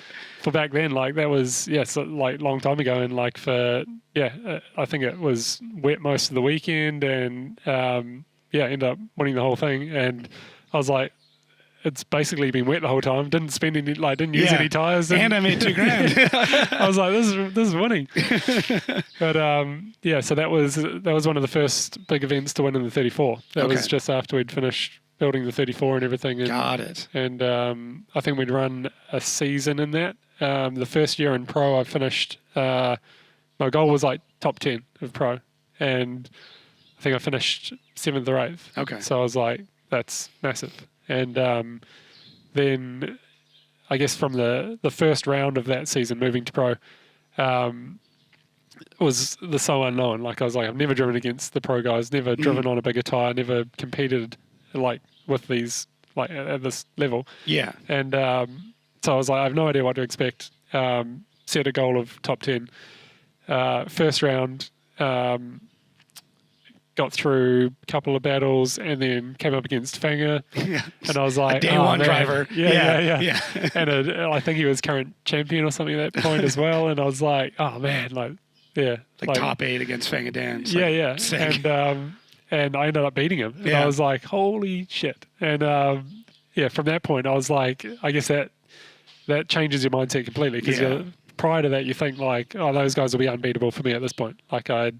for back then, like that was so like long time ago, and like for I think it was wet most of the weekend, and ended up winning the whole thing, and I was like, it's basically been wet the whole time. Didn't spend any, didn't use any tires, and I made $2,000. I was like, this is winning. But so that was one of the first big events to win in the 34. That was just after we'd finished building the 34 and everything. And, Got it. And I think we'd run a season in that. The first year in Pro, I finished. My goal was like top 10 of Pro, and I think I finished 7th or 8th. Okay. So I was like, that's massive. And then I guess from the first round of that season, moving to Pro, was the so unknown. Like I was like, I've never driven against the Pro guys, never driven on a bigger tyre, never competed like with these like at this level. Yeah. And so I was like, I have no idea what to expect. Set a goal of top 10. First round, got through a couple of battles, and then came up against Fanger, and I was like, a D1 driver. Yeah. And I think he was current champion or something at that point as well, and I was like, oh man, like top 8 against Fanger Dan. Sick. And I ended up beating him, and I was like, holy shit. And from that point, I was like, I guess that changes your mindset completely, because prior to that, you think like, oh, those guys will be unbeatable for me at this point. Like I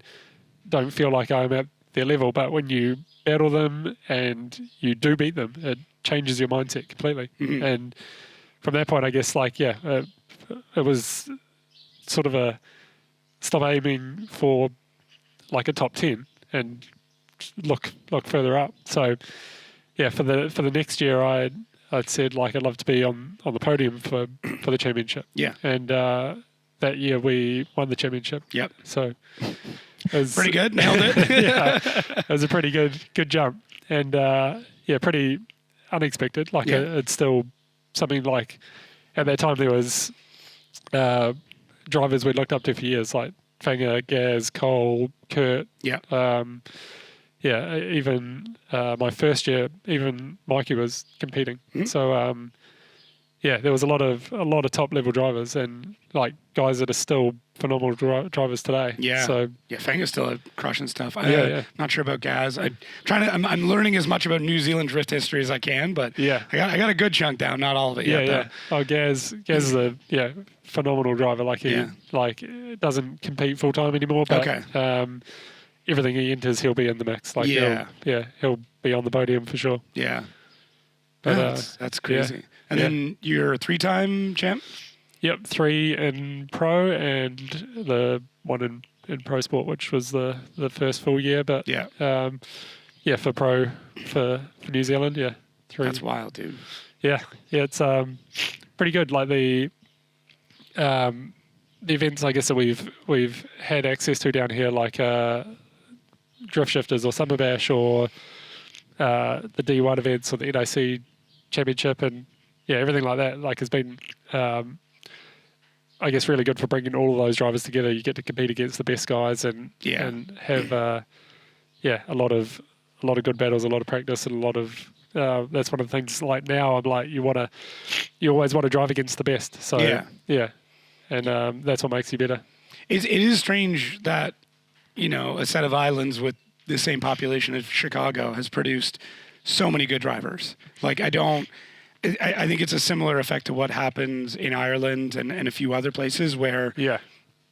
don't feel like I'm at their level, but when you battle them and you do beat them, it changes your mindset completely. And from that point, I guess it was sort of a stop aiming for like a top 10 and look further up. So for the next year, I'd said like I'd love to be on the podium for the championship. Yeah. And that year we won the championship. Yep. So it was pretty good. Nailed it. It was a pretty good jump, and pretty unexpected. Like it's still something like at that time there was drivers we looked up to for years, like Fanger, Gaz, Cole, Kurt. Yeah. Even my first year, even Mikey was competing. So there was a lot of top level drivers, and like guys that are still phenomenal drivers today. Yeah. So Fanga's still crushing stuff. Not sure about Gaz. I'm learning as much about New Zealand drift history as I can, but I got a good chunk down, not all of it yet. Yeah. Oh, Gaz is a phenomenal driver. Like he doesn't compete full time anymore, but everything he enters, he'll be in the mix. Like he'll be on the podium for sure. Yeah. But That's crazy. yeah. And Yeah. then you're a 3-time champ? Yep, 3 in pro and the 1 in pro sport, which was the first full year. But Yeah. for pro for New Zealand, 3. That's wild, dude. Yeah, it's pretty good. Like the events, I guess, that we've had access to down here, like Drift Shifters or Summer Bash or the D1 events or the NIC Championship, and everything like that. Like has been, I guess, really good for bringing all of those drivers together. You get to compete against the best guys and have a lot of good battles, a lot of practice, and a lot of. That's one of the things. Like now, I'm like you always want to drive against the best. So and that's what makes you better. It is strange that a set of islands with the same population as Chicago has produced so many good drivers. Like I think it's a similar effect to what happens in Ireland and a few other places where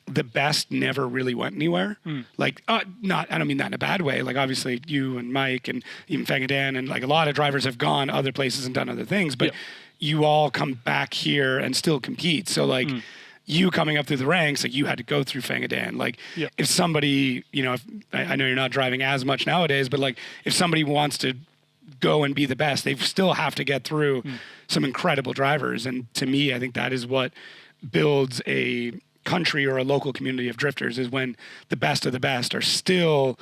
the best never really went anywhere. Like, I don't mean that in a bad way. Like, obviously, you and Mike and even Fangadan and like a lot of drivers have gone other places and done other things, but you all come back here and still compete. So, like, you coming up through the ranks, like, you had to go through Fangadan. Like, if somebody, if, I know you're not driving as much nowadays, but like, if somebody wants to go and be the best, they still have to get through some incredible drivers. And to me, I think that is what builds a country or a local community of drifters, is when the best of the best are still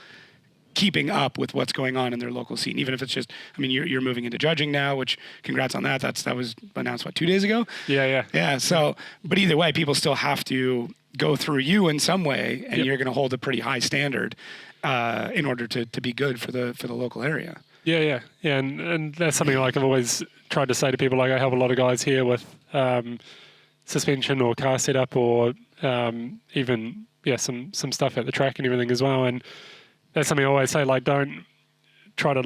keeping up with what's going on in their local scene. Even if it's just, I mean, you're moving into judging now, which congrats on that. That was announced, 2 days ago? Yeah. So, but either way, people still have to go through you in some way, and you're going to hold a pretty high standard in order to be good for the local area. Yeah, and that's something like I've always tried to say to people. Like I help a lot of guys here with suspension or car setup or even some stuff at the track and everything as well. And that's something I always say, like don't try to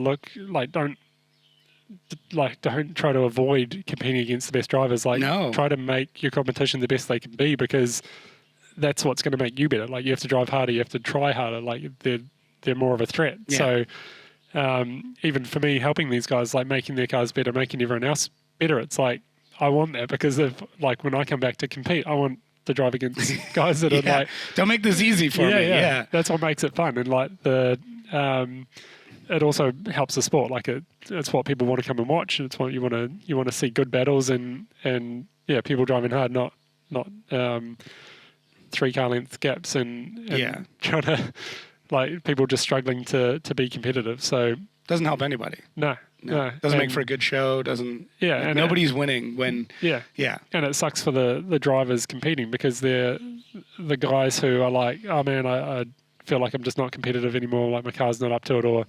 avoid competing against the best drivers. Like try to make your competition the best they can be, because that's what's going to make you better. Like you have to drive harder, you have to try harder. Like they're more of a threat. So even for me, helping these guys, like making their cars better, making everyone else better, it's like I want that, because of like when I come back to compete, I want to drive against guys that are like, don't make this easy for me. Yeah, that's what makes it fun. And like it also helps the sport. Like it's what people want to come and watch, and it's what you want to see, good battles and people driving hard, not 3 car length gaps and trying to like people just struggling to be competitive. So doesn't help anybody. No. Doesn't make for a good show. Doesn't. Yeah, and nobody's winning when. Yeah. And it sucks for the drivers competing, because they're the guys who are like, oh man, I feel like I'm just not competitive anymore. Like my car's not up to it, or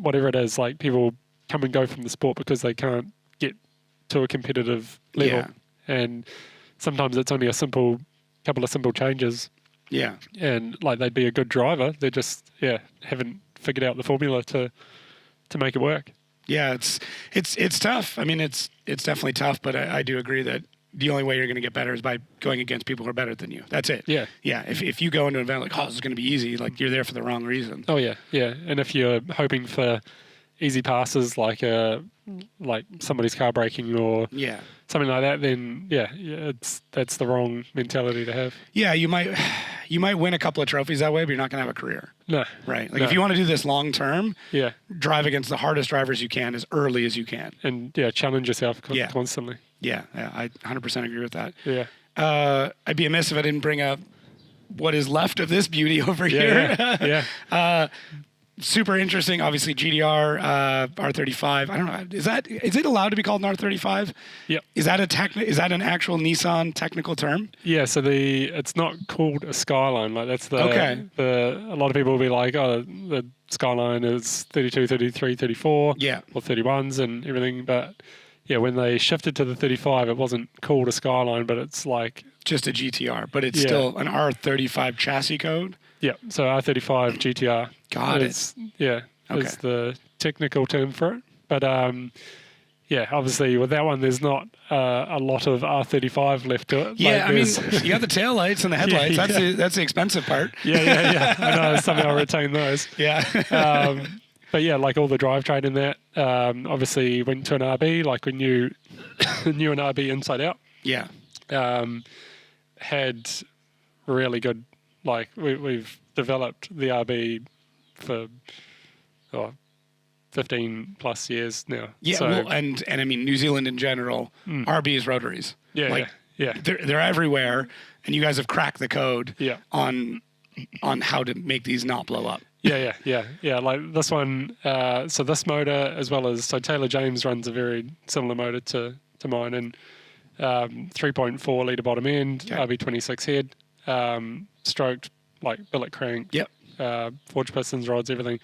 whatever it is. Like people come and go from the sport because they can't get to a competitive level, and sometimes it's only a couple of simple changes. Yeah. And like they'd be a good driver, they just haven't figured out the formula to make it work. Yeah, it's tough. I mean, it's definitely tough, but I do agree that the only way you're going to get better is by going against people who are better than you. That's it. Yeah. If you go into an event like, this is going to be easy, like you're there for the wrong reason. Oh yeah. And if you're hoping for easy passes, like somebody's car braking or something like that, then that's the wrong mentality to have. Yeah, you might win a couple of trophies that way, but you're not going to have a career. No. Right. Like if you want to do this long term, drive against the hardest drivers you can as early as you can. And challenge yourself constantly. Yeah, I 100% agree with that. Yeah. I'd be amiss if I didn't bring up what is left of this beauty over here. Yeah. Super interesting. Obviously, GDR, R35. I don't know. Is it allowed to be called an R35? Yep. Is that an actual Nissan technical term? Yeah. So it's not called a Skyline. Like that's a lot of people will be like, oh, the Skyline is 32, 33, 34, or 31s and everything. But when they shifted to the 35, it wasn't called a Skyline, but it's like just a GTR. But it's still an R35 chassis code. Yeah. So R35 GTR. Got it. Yeah. Okay. Is the technical term for it. But obviously with that one, there's not a lot of R35 left to it. Yeah, I mean, you got the taillights and the headlights. That's the expensive part. Yeah. I know. Somehow I'll retain those. Yeah. But yeah, like all the drivetrain in that. Obviously went to an RB, like we knew an RB inside out. Yeah. Had really good, like we've developed the RB for 15 plus years now. Yeah, so, well, and I mean New Zealand in general, RB is rotaries. Yeah, like, yeah. They're everywhere, and you guys have cracked the code. Yeah. On how to make these not blow up. Yeah. Like this one, so this motor as well as Taylor James runs a very similar motor to mine, and 3.4 litre bottom end, Okay. RB26 head, stroked like billet crank. Yep. Forged pistons, rods, everything.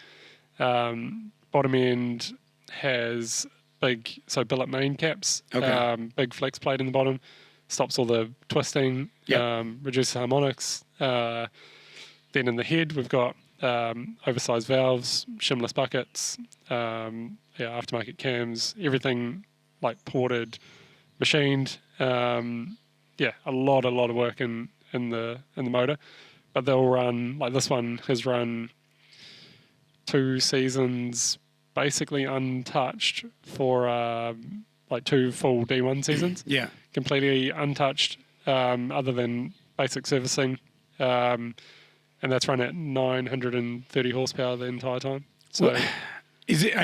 Bottom end has billet main caps, Okay. big flex plate in the bottom, stops all the twisting, Yep. reduces harmonics. Then in the head, we've got oversized valves, shimless buckets, aftermarket cams, everything like ported, machined. A lot of work in the motor, but they'll run like this one has run 2 seasons basically untouched for like 2 full D1 seasons. Yeah. Completely untouched, other than basic servicing, and that's run at 930 horsepower the entire time. So, Is it?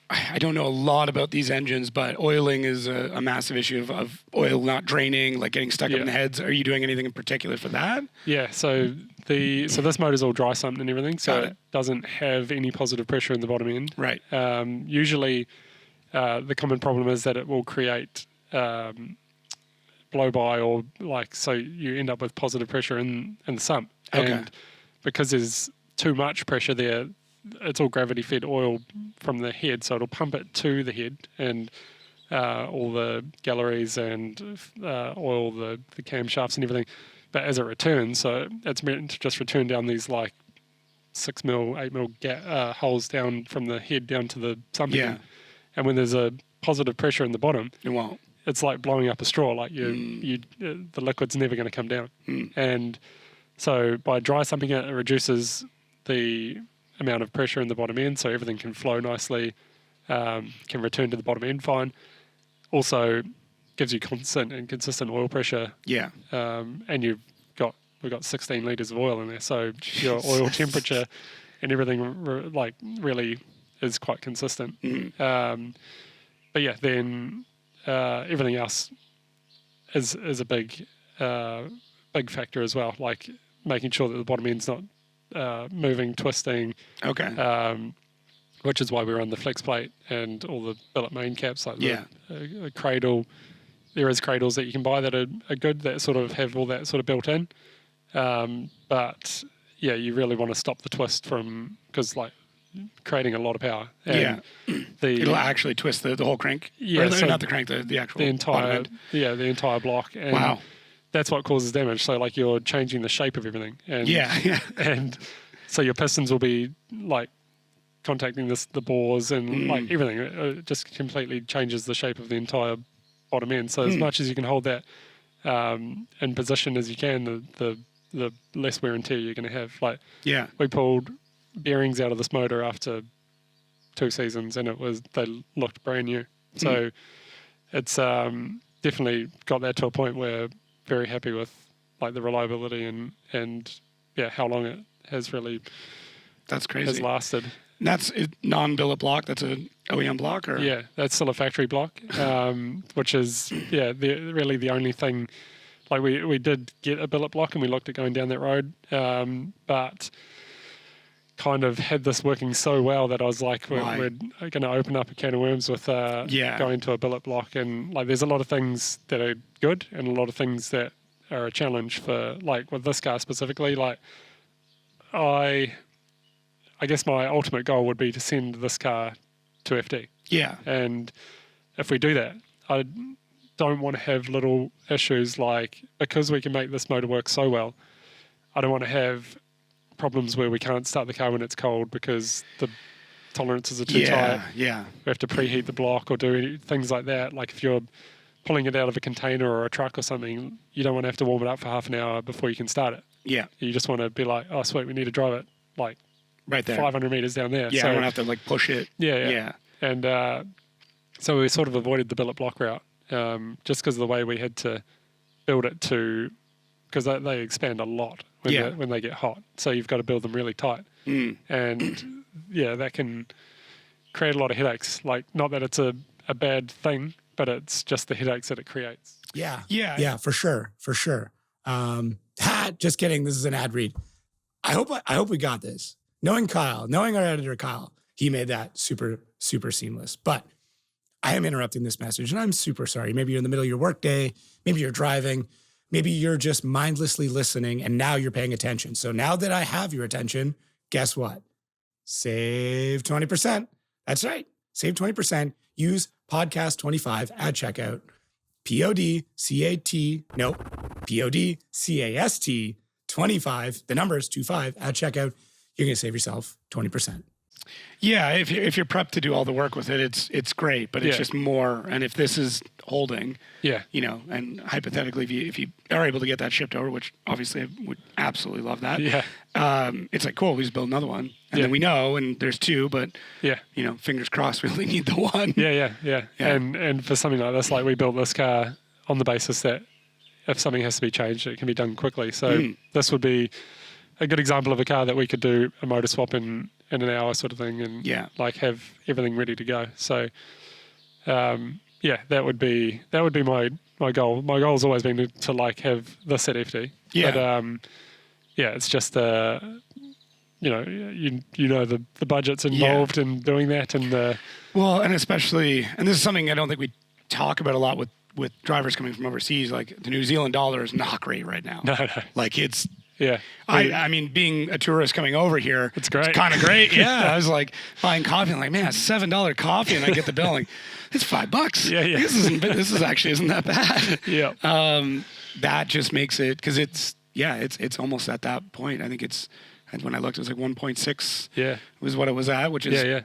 I don't know a lot about these engines, but oiling is a massive issue of oil not draining, like getting stuck up in the heads. Are you doing anything in particular for that? yeah. So this motor's all dry sumped and everything, so Got it it. doesn't have any positive pressure in the bottom end. Right. Usually, the common problem is that it will create blow by, or like so you end up with positive pressure in the sump. Okay. And because there's too much pressure there, it's all gravity fed oil from the head, so it'll pump it to the head and all the galleries and oil the camshafts and everything. But as it returns, so it's meant to just return down these like 6 mil, 8 mil holes down from the head down to the sump. Yeah. And when there's a positive pressure in the bottom, It won't. it's like blowing up a straw. Like the liquid's never going to come down. And so by dry sumping it, it reduces the amount of pressure in the bottom end, so everything can flow nicely, can return to the bottom end fine. Also gives you constant and consistent oil pressure. Yeah. And we've got 16 litres of oil in there, so your oil temperature and everything really is quite consistent. But yeah, then everything else is a big factor as well, like making sure that the bottom end's not moving, twisting, Okay. which is why we run the flex plate and all the billet main caps, like the cradle. There is cradles that you can buy that are good, that sort of have all that sort of built in. But yeah, you really want to stop the twist because like creating a lot of power. And It'll actually twist the whole crank. Yeah, Or so not the crank, the actual the bottom end. entire block. And Wow. that's what causes damage. So like you're changing the shape of everything. And Yeah. and so your pistons will be like contacting the bores and like everything. It just completely changes the shape of the entire bottom end. So as much as you can hold that in position as you can, the less wear and tear you're going to have. Like Yeah. we pulled bearings out of this motor after 2 seasons, and they looked brand new. So it's definitely got that to a point where very happy with like the reliability and how long it has really That's has crazy. lasted. And that's a non-billet block. That's a OEM block, or Yeah, that's still a factory block, which is really the only thing. Like we did get a billet block and we looked at going down that road, but kind of had this working so well that I was like, we're going to open up a can of worms with going to a billet block. And like there's a lot of things that are good and a lot of things that are a challenge for, like with this car specifically. Like I guess my ultimate goal would be to send this car to FD. Yeah. And if we do that, I don't want to have little issues like, because we can make this motor work so well, I don't want to have problems where we can't start the car when it's cold because the tolerances are too tight. Yeah. We have to preheat the block or do things like that. Like if you're pulling it out of a container or a truck or something, you don't want to have to warm it up for half an hour before you can start it. Yeah. You just want to be like, oh, sweet, we need to drive it like right there, 500 meters down there. Yeah, so, I don't have to like push it. Yeah. And so we sort of avoided the billet block route just because of the way we had to build it to, because they expand a lot when they get hot. So you've got to build them really tight. And that can create a lot of headaches. Like, not that it's a bad thing, but it's just the headaches that it creates. Yeah, for sure. Just kidding. This is an ad read. I hope we got this. Knowing Kyle, knowing our editor Kyle, he made that super, super seamless. But I am interrupting this message, and I'm super sorry. Maybe you're in the middle of your workday. Maybe you're driving. Maybe you're just mindlessly listening, and now you're paying attention. So now that I have your attention, guess what? Save 20%. That's right. Save 20%. Use podcast25 at checkout. PODCAST 25. The number is 25 at checkout. You're going to save yourself 20%. Yeah, if you're prepped to do all the work with it, it's great, but it's just more. And if this is holding, and hypothetically, if you are able to get that shipped over, which obviously I would absolutely love that. It's like, cool, we just build another one, and then we know, and there's two, but fingers crossed, we only need the one. Yeah. And for something like this, like, we built this car on the basis that if something has to be changed, it can be done quickly. So this would be a good example of a car that we could do a motor swap in an hour, sort of thing, and like have everything ready to go. So that would be my goal. My goal has always been to like have this at FD. But it's just the budgets involved in doing that, and and especially, and this is something I don't think we talk about a lot with drivers coming from overseas. Like, the New Zealand dollar is not great right now. No. Like, it's. Yeah. I mean, being a tourist coming over here, it's great. It's kind of great. Yeah. I was like buying coffee. I'm like, man, it's $7 coffee. And I get the bill. Like, it's $5. Yeah. This actually isn't that bad. Yeah. That just makes it, because it's almost at that point. I think when I looked, it was like 1.6 was what it was at, which is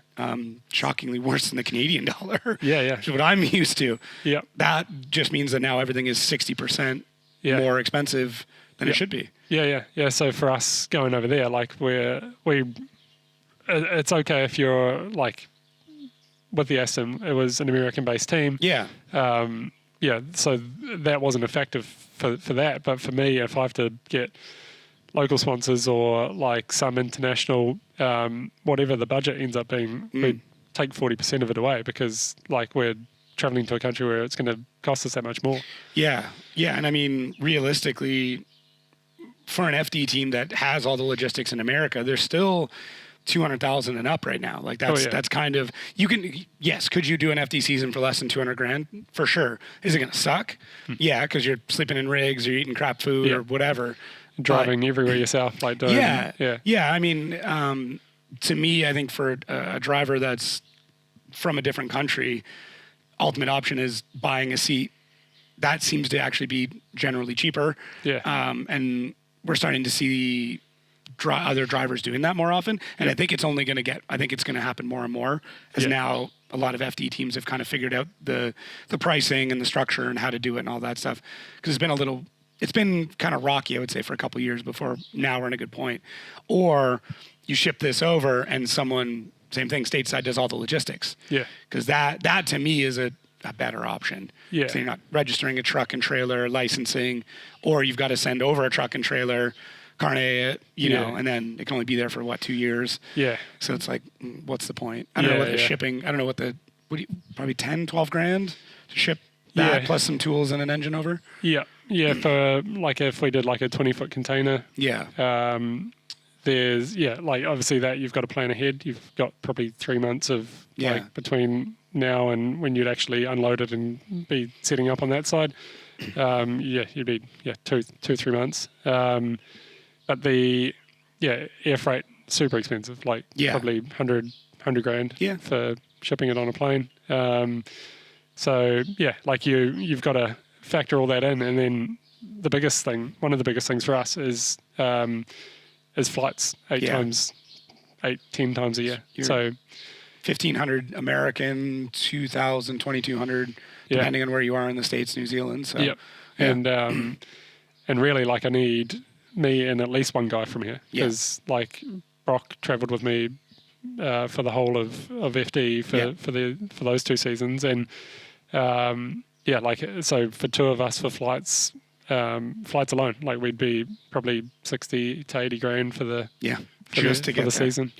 shockingly worse than the Canadian dollar. Yeah. Which is what I'm used to. Yeah. That just means that now everything is 60% more expensive than it should be. Yeah. So for us going over there, like, it's okay if you're like with the Aston, it was an American-based team. Yeah. So that wasn't effective for that. But for me, if I have to get local sponsors or like some international, whatever the budget ends up being, we take 40% of it away, because like we're traveling to a country where it's going to cost us that much more. Yeah. And I mean, realistically, for an FD team that has all the logistics in America, there's still 200,000 and up right now. Like, that's kind of, could you do an FD season for less than 200 grand? For sure. Is it going to suck? Yeah, because you're sleeping in rigs or eating crap food or whatever. Driving everywhere yourself, like doing. Yeah. I mean, to me, I think for a driver that's from a different country, ultimate option is buying a seat. That seems to actually be generally cheaper. Yeah. And we're starting to see other drivers doing that more often. And I think it's only going to it's going to happen more and more, as now a lot of FD teams have kind of figured out the pricing and the structure and how to do it and all that stuff. Because it's been kind of rocky, I would say, for a couple of years before now we're in a good point. Or you ship this over and someone, same thing, stateside does all the logistics. Yeah. Because that to me is a better option. Yeah. So you're not registering a truck and trailer, licensing, or you've got to send over a truck and trailer, carnet it, and then it can only be there for 2 years. Yeah. So it's like, what's the point? I don't know what the shipping, I don't know probably 10, 12 grand to ship that plus some tools and an engine over. Yeah. Yeah. For like, if we did like a 20-foot container. Yeah. There's, like, obviously that you've got to plan ahead. You've got probably 3 months of like between now and when you'd actually unload it and be setting up on that side. You'd be 2-3 months. But the air freight, super expensive, like probably 100 grand for shipping it on a plane. So like you've got to factor all that in, and then one of the biggest things for us is flights 10 times a year. So 1,500 American, 2,000, 2,200, depending on where you are in the States, New Zealand. So, and really, like, I need me and at least one guy from here, because like Brock travelled with me for the whole of FD for those 2 seasons, and so for 2 of us for flights alone, like we'd be probably 60 to 80 grand for the just to get the there. season.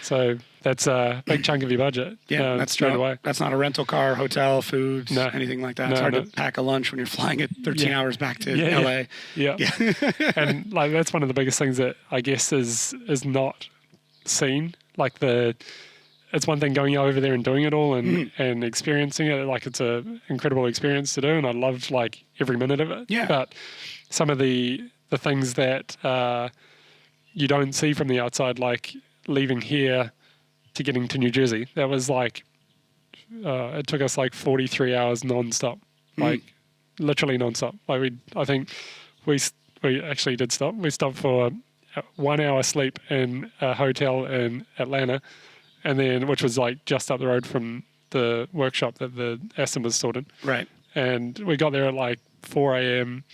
So that's a big chunk of your budget. That's straight away. That's not a rental car, hotel, food, No. anything like that. No, It's hard no. to pack a lunch when you're flying it 13 hours back to Yeah, LA. Yeah. And like that's one of the biggest things that I guess is not seen. Like it's one thing going over there and doing it all and experiencing it. Like it's a incredible experience to do, and I loved like every minute of it. Yeah. But some of the things that you don't see from the outside, like leaving here to getting to New Jersey, that was like it took us like 43 hours non-stop, like literally non-stop. Like I think we actually did stop. We stopped for 1 hour sleep in a hotel in Atlanta, and then which was like just up the road from the workshop that the Aston was stored in. Right. And we got there at like 4 a.m.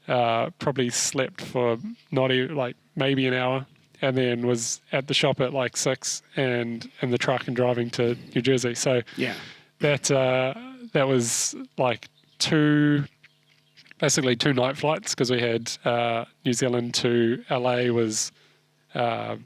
Probably slept for not even like maybe an hour, and then was at the shop at like 6 and in the truck and driving to New Jersey. So that was like basically 2 night flights, because we had New Zealand to LA was 9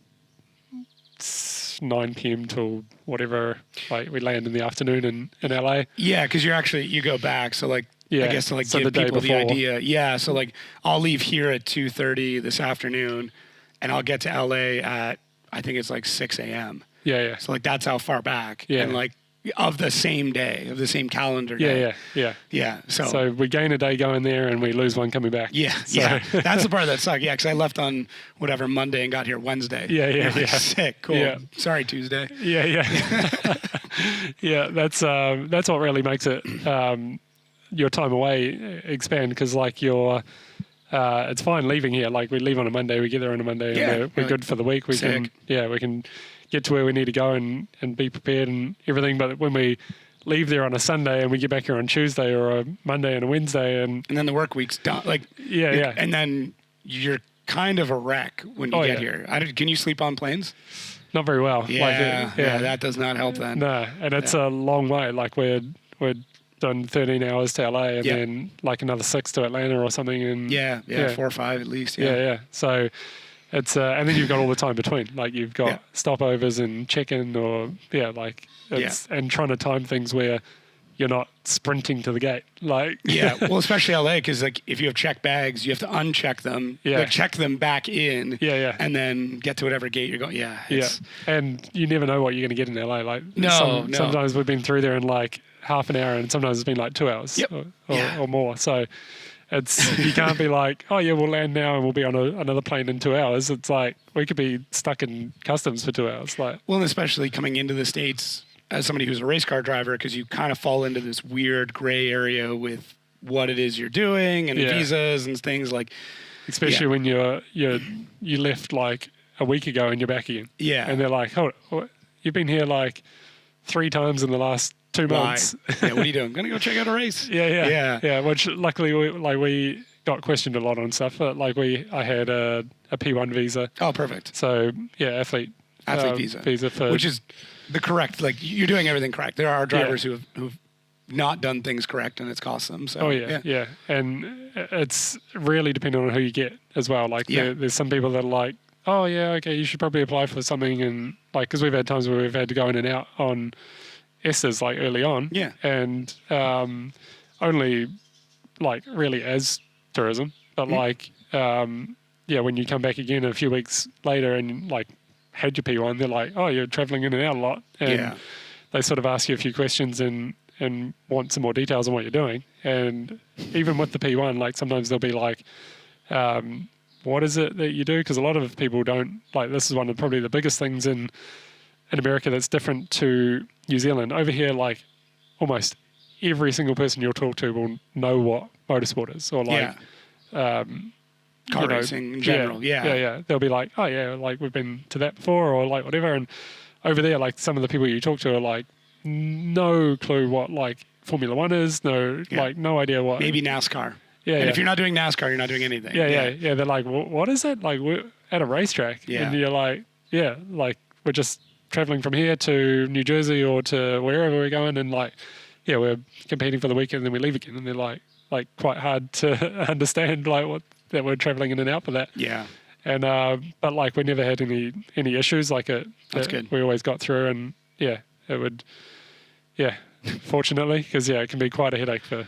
p.m. till whatever, like we land in the afternoon in LA. Yeah, because you go back. So like, I guess to like so give the day people the before. idea. Yeah, so like I'll leave here at 2:30 this afternoon, and I'll get to LA at I think it's like 6 a.m. Yeah. So like that's how far back. Yeah. And like of the same day, of the same calendar Yeah, day. yeah. So we gain a day going there and we lose one coming back. yeah. That's the part that sucked. Yeah, because I left on whatever Monday and got here Wednesday. Yeah. Sick. Cool. Yeah. Sorry, Tuesday. Yeah. Yeah, that's what really makes it your time away expand, because like it's fine leaving here. Like we leave on a Monday, we get there on a Monday, and we're good for the week. We can get to where we need to go and be prepared and everything. But when we leave there on a Sunday and we get back here on Tuesday or a Monday and a Wednesday, and then the work week's done. Like yeah. And then you're kind of a wreck when you get here. Can you sleep on planes? Not very well. Yeah, that does not help then. No, and it's a long way. Like we're done 13 hours to LA and then like another 6 to Atlanta or something. And 4 or 5 at least. Yeah. So it's and then you've got all the time between. Like you've got stopovers and check-in and trying to time things where you're not sprinting to the gate. Like well, especially LA, because like if you have checked bags, you have to uncheck them, like, check them back in, and then get to whatever gate you're going. And you never know what you're going to get in LA. Like sometimes we've been through there in like half an hour, and sometimes it's been like 2 hours or more. So it's you can't be like, oh yeah, we'll land now and we'll be on another plane in 2 hours. It's like we could be stuck in customs for 2 hours. Like, well, and especially coming into the States as somebody who's a race car driver, because you kind of fall into this weird gray area with what it is you're doing and visas and things like. Especially when you left like a week ago and you're back again. Yeah. And they're like, oh, you've been here like 3 times in the last 2 months. What are you doing? I'm gonna go check out a race. Yeah. Which luckily we got questioned a lot on stuff. But like I had a P1 visa. Oh, perfect. So athlete visa for, which is the correct. Like you're doing everything correct. There are drivers who've not done things correct, and it's cost them. So and it's really dependent on who you get as well. Like there's some people that are like, oh yeah, okay, you should probably apply for something, and like because we've had times where we've had to go in and out on S's like early on, and only like really as tourism, but like when you come back again a few weeks later and like had your P1, they're like, oh, you're traveling in and out a lot, and they sort of ask you a few questions and want some more details on what you're doing. And even with the P1, like sometimes they'll be like, what is it that you do? Because a lot of people don't, like, this is one of probably the biggest things in America that's different to New Zealand. Over here, like almost every single person you'll talk to will know what motorsport is, or like car racing in general. They'll be like, oh yeah, like we've been to that before, or like whatever. And over there, like some of the people you talk to are like, no clue what like Formula One is, no idea what. Maybe NASCAR. Yeah, and if you're not doing NASCAR, you're not doing anything. Yeah. They're like, what is it? Like we're at a racetrack, and you're like, yeah, like we're just traveling from here to New Jersey or to wherever we're going, and like, yeah, we're competing for the weekend, and then we leave again, and they're like quite hard to understand like what that we're traveling in and out for that. Yeah. And but like we never had any issues like it. That's good. We always got through, and yeah, it would, yeah, fortunately, because yeah, it can be quite a headache for.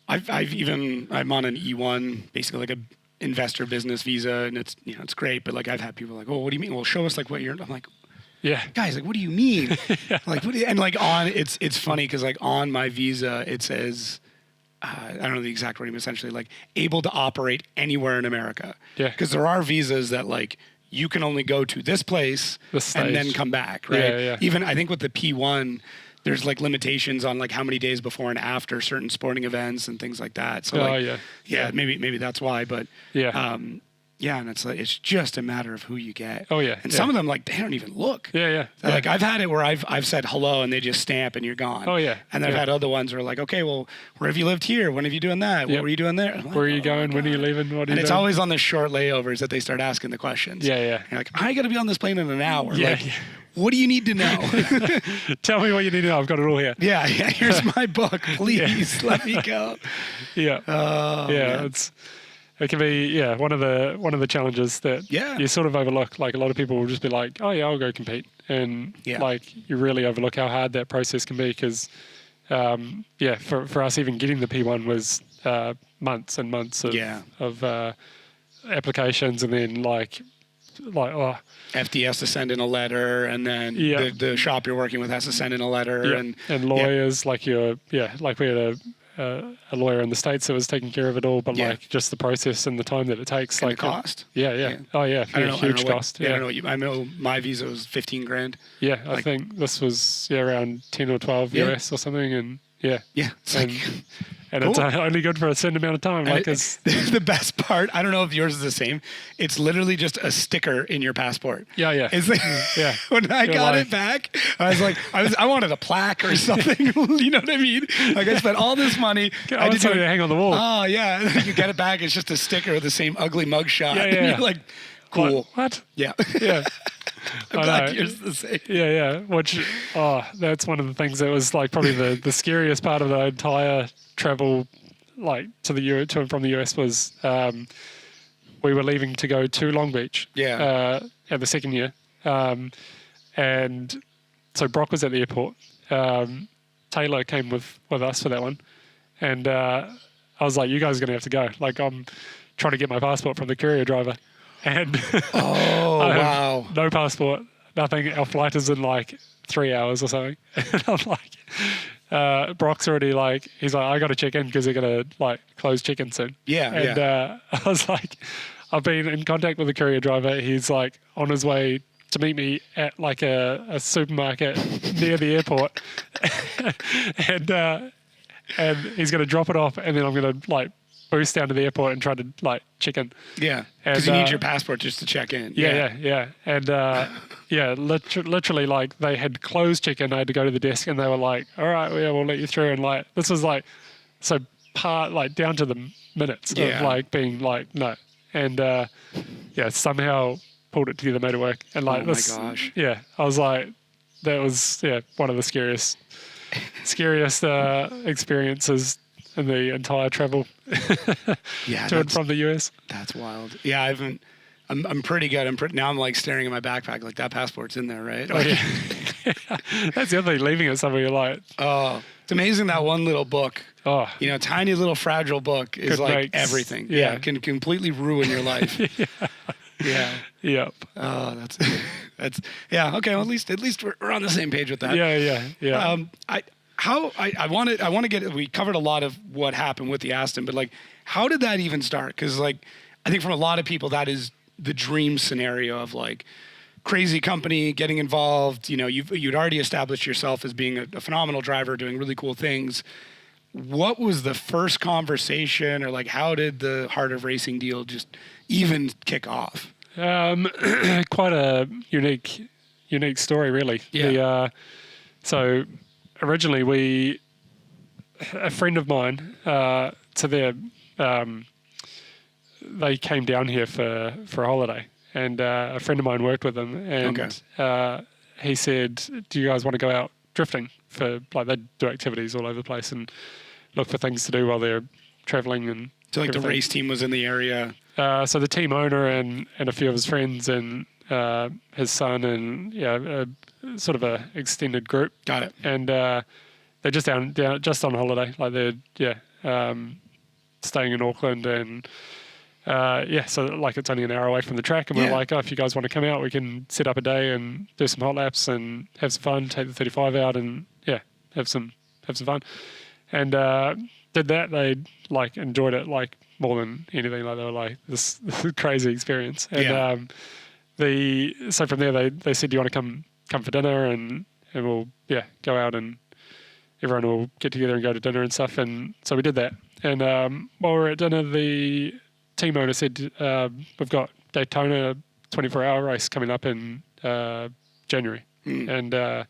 I'm on an E1, basically like a investor business visa, and it's it's great, but like I've had people like, oh, what do you mean? Well, show us like what you're. I'm like, yeah, guys, like what do you mean? Like and like on it's funny because like on my visa it says. I don't know the exact wording, but essentially like able to operate anywhere in America. Yeah. Because there are visas that like you can only go to this place and then come back, right? Yeah, yeah. Even I think with the P1, there's like limitations on like how many days before and after certain sporting events and things like that. So like, maybe that's why, but yeah. Yeah, and it's like it's just a matter of who you get. Oh yeah, and some of them like they don't even look. Yeah. Like I've had it where I've said hello and they just stamp and you're gone. Oh yeah, and I've had other ones where like, okay, well, where have you lived here? When have you doing that? What were you doing there? Where are you going? When are you leaving? What are you and it's doing? always on the short layovers that they start asking the questions. Yeah. And you're like, I got to be on this plane in an hour. Yeah. Like, what do you need to know? Tell me what you need to know. I've got it all here. Yeah. Here's my book. Please let me go. Yeah. Man. It can be one of the challenges that you sort of overlook. Like a lot of people will just be like, oh yeah, I'll go compete, and like you really overlook how hard that process can be because for us even getting the P1 was months and months of applications, and then like FD has to send in a letter, and then the shop you're working with has to send in a letter, and lawyers like we had a lawyer in the States that was taking care of it all, but like just the process and the time that it takes, and like the cost. Oh yeah, huge cost. I don't know. I know my visa was $15,000. Yeah, I think this was around 10 or 12 US or something, and it's and, like, and it's only good for a certain amount of time. Like it's the best part. I don't know if yours is the same. It's literally just a sticker in your passport. Yeah. It's like when I got it back, I was like, I wanted a plaque or something. You know what I mean? Like I spent all this money. I did something to hang on the wall. Oh yeah, and then you get it back. It's just a sticker with the same ugly mugshot. Yeah. And you're like, cool. What? Yeah. Yeah. I'm glad yours is the same. Yeah. Which, that's one of the things that was like probably the scariest part of the entire travel, like to and from the US was we were leaving to go to Long Beach. Yeah. At the second year, and so Brock was at the airport. Taylor came with us for that one, and I was like, "You guys are gonna have to go." Like I'm trying to get my passport from the courier driver. And wow, no passport, nothing. Our flight is in like 3 hours or something. And I'm like, Brock's already like, he's like, I got to check in because they're gonna like close check-in soon. And I was like, I've been in contact with the courier driver. He's like on his way to meet me at like a supermarket near the airport, and he's gonna drop it off, and then I'm gonna like boost down to the airport and try to like check in. Yeah, because you need your passport just to check in. Yeah. And literally like they had closed check-in. I had to go to the desk and they were like, all right, we'll let you through. And like this was like so part like down to the minutes of like being like no. And somehow pulled it together, made it work. And like my gosh. Yeah, I was like, that was one of the scariest experiences in the entire travel to and from the US. That's wild. Yeah, I'm pretty good. Now I'm like staring at my backpack like that passport's in there, right? Like, That's the other thing, leaving it somewhere you're like, oh, it's amazing that one little book. Oh, tiny little fragile book is like everything. Yeah, it can completely ruin your life. Yeah. Yep. Oh, that's yeah. Okay. Well, at least we're on the same page with that. Yeah. I want to get. We covered a lot of what happened with the Aston, but like, how did that even start? Because like, I think from a lot of people, that is the dream scenario of like crazy company getting involved. You'd already established yourself as being a phenomenal driver, doing really cool things. What was the first conversation, or like, how did the Heart of Racing deal just even kick off? Quite a unique story, really. Yeah. So originally, a friend of mine, they came down here for a holiday, and a friend of mine worked with him, and he said, "Do you guys want to go out drifting for like they do activities all over the place and look for things to do while they're traveling and." So like everything. the race team was in the area. So the team owner and a few of his friends and his son and sort of a extended group. Got it. And they're just down just on holiday. Like they're staying in Auckland and so like it's only an hour away from the track and we're like, oh, if you guys want to come out, we can set up a day and do some hot laps and have some fun, take the 35 out and have some fun. And did that. They like enjoyed it like more than anything. Like they were like this is crazy experience. And so from there they said, do you want to come for dinner and we'll go out and everyone will get together and go to dinner and stuff. And so we did that. And while we were at dinner, the team owner said, we've got Daytona 24-hour race coming up in January. And he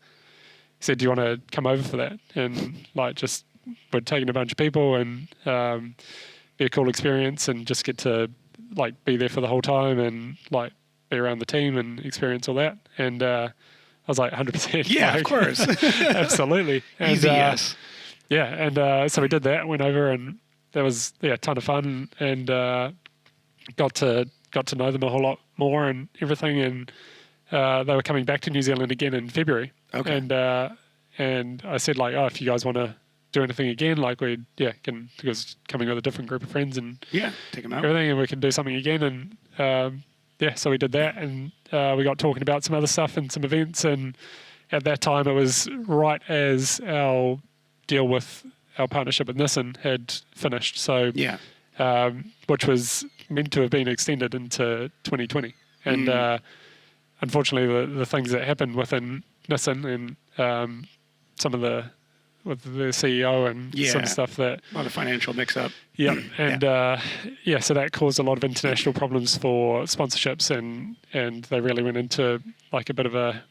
said, do you want to come over for that? And like just we're taking a bunch of people and be a cool experience and just get to like be there for the whole time and like be around the team and experience all that. And I was like 100%. Yeah, like, of course. Absolutely. And, Easy, yes. Yeah, and so we did that, went over and that was a ton of fun and got to know them a whole lot more and everything. And they were coming back to New Zealand again in February. Okay. And I said like, oh, if you guys want to do anything again, like we because coming with a different group of friends and take them out. everything, and we can do something again. And so we did that, and we got talking about some other stuff and some events. And at that time, it was right as our deal with our partnership with Nissan had finished. So which was meant to have been extended into 2020, and unfortunately, the things that happened within Nissan and some of the with the CEO and some stuff that a lot of financial mix-up. Yeah, and so that caused a lot of international problems for sponsorships, and they really went into like a bit of a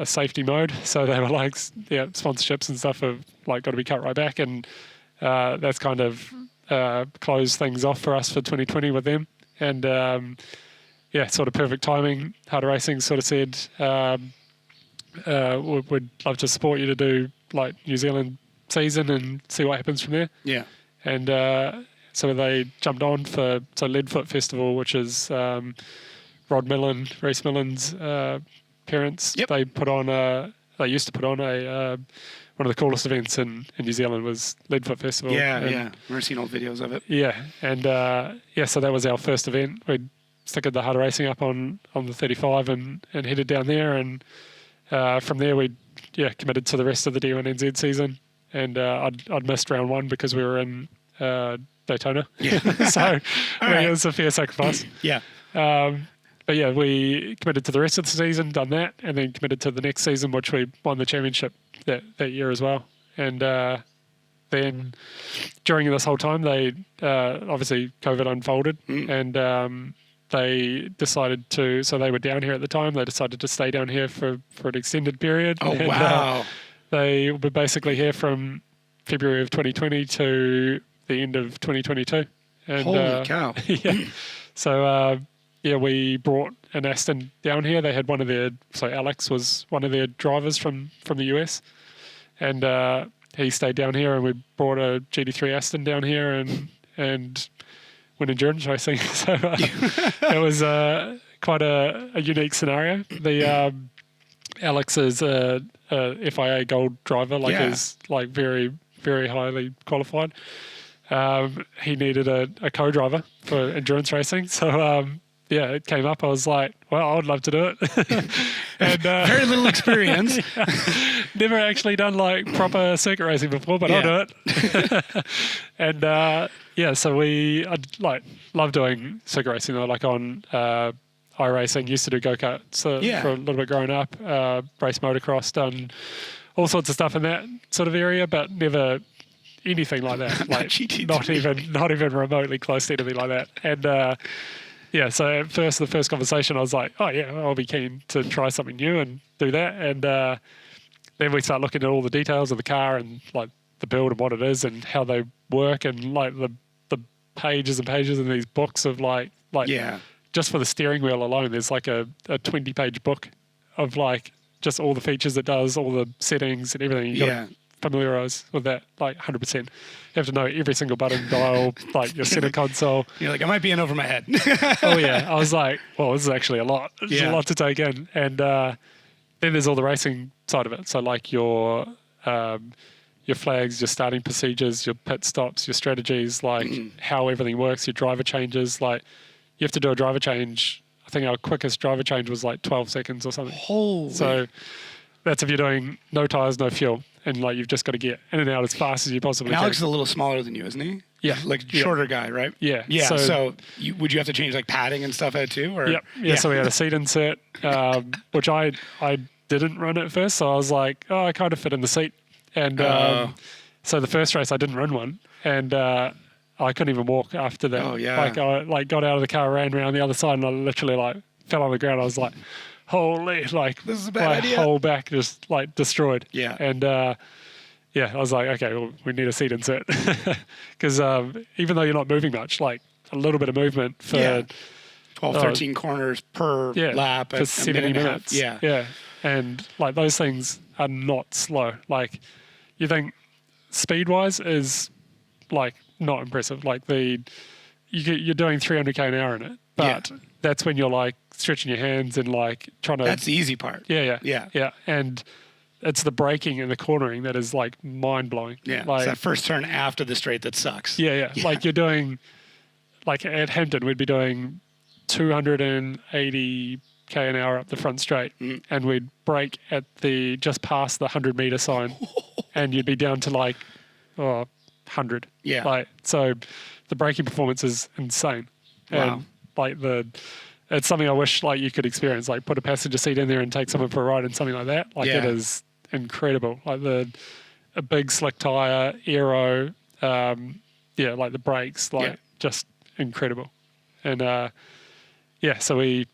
safety mode. So they were like, sponsorships and stuff have like got to be cut right back, and that's kind of closed things off for us for 2020 with them. And sort of perfect timing. Harder Racing sort of said, we'd love to support you to do like New Zealand season and see what happens from there. Yeah. And so they jumped on for Leadfoot Festival, which is Rod Millen, Reese Millen's parents. Yep. They used to put on a one of the coolest events in New Zealand was Leadfoot Festival. We've seen old videos of it. Yeah. And so that was our first event. We'd stickered the Harder Racing up on the 35 and headed down there, and from there we committed to the rest of the D1NZ season, and I'd missed round one because we were in Daytona. So it was a fair sacrifice. But we committed to the rest of the season, done that, and then committed to the next season, which we won the championship that year as well. And then during this whole time, they obviously COVID unfolded, and they decided to, so they were down here at the time, they decided to stay down here for an extended period. Oh, and, wow. They were basically here from February of 2020 to the end of 2022. And, holy cow. So, we brought an Aston down here. They had Alex was one of their drivers from the US. And he stayed down here, and we brought a GT3 Aston down here and went endurance racing. So it was quite a unique scenario. The Alex is a FIA Gold driver, is like very, very highly qualified. He needed a co-driver for endurance racing. So it came up. I was like, well, I would love to do it. And very little experience. Never actually done like proper circuit racing before, but I'll do it. And so I love doing circuit racing though, like on iRacing. Used to do go-karts for a little bit growing up, race motocross, done all sorts of stuff in that sort of area, but never anything like that. Like not even remotely close to anything like that. And so at first, the first conversation, I was like, oh yeah, I'll be keen to try something new and do that. And then we start looking at all the details of the car and like the build and what it is and how they work, and like the pages and pages in these books of like just for the steering wheel alone, there's like a 20-page book of like just all the features it does, all the settings and everything. You got to familiarize with that like 100%. You have to know every single button dial, like your center console. You're like, I might be in over my head. Oh yeah, I was like, well, this is actually a lot. It's a lot to take in. And then there's all the racing side of it. So like your flags, your starting procedures, your pit stops, your strategies, like how everything works, your driver changes. Like you have to do a driver change. I think our quickest driver change was like 12 seconds or something. Holy. So that's if you're doing no tires, no fuel. And like you've just got to get in and out as fast as you possibly can. Alex is a little smaller than you, isn't he? Yeah. Like shorter guy, right? Yeah. Yeah. So would you have to change like padding and stuff out too? Or? Yep. Yeah. So we had a seat insert, which I didn't run at first. So I was like, oh, I kind of fit in the seat. And so the first race I didn't run one. And I couldn't even walk after that. Oh, yeah. Like I got out of the car, ran around the other side, and I literally like fell on the ground. I was like, holy, like this is a bad my idea. whole back just like destroyed. Yeah. And I was like, okay, well, we need a seat insert because even though you're not moving much, like a little bit of movement for 12, 13 corners per lap for 70 minutes. Yeah. Yeah. And like those things are not slow. Like you think speed wise is like not impressive. Like you're doing 300k an hour in it, but that's when you're like stretching your hands and like trying to. That's the easy part. Yeah. And it's the braking and the cornering that is like mind blowing. Yeah. Like it's that first turn after the straight that sucks. Yeah. Like you're doing, like at Hampton, we'd be doing 280k an hour up the front straight, and we'd brake at just past the 100-meter sign, and you'd be down to like 100. Yeah. Like so, the braking performance is insane. Wow. And like it's something I wish like you could experience. Like put a passenger seat in there and take someone for a ride and something like that. Like it is incredible. Like a big slick tire, aero, like the brakes, like just incredible. And so we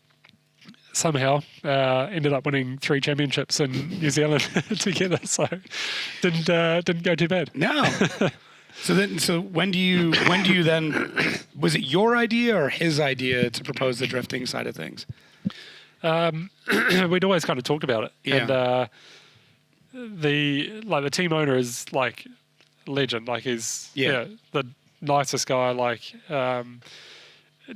somehow ended up winning 3 championships in New Zealand together. So didn't go too bad. No. So when do you then, was it your idea or his idea to propose the drifting side of things? We'd always kind of talked about it. Yeah. And the team owner is like a legend. Like he's the nicest guy, like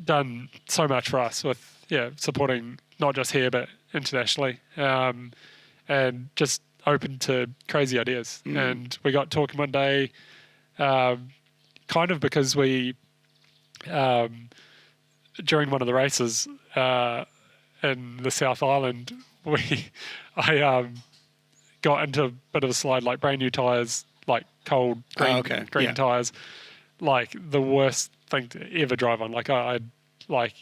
done so much for us with supporting not just here but internationally, and just open to crazy ideas. And we got talking one day, kind of because we during one of the races in the South Island, I got into a bit of a slide, like brand new tires, like cold green tires, like the worst thing to ever drive on. Like I like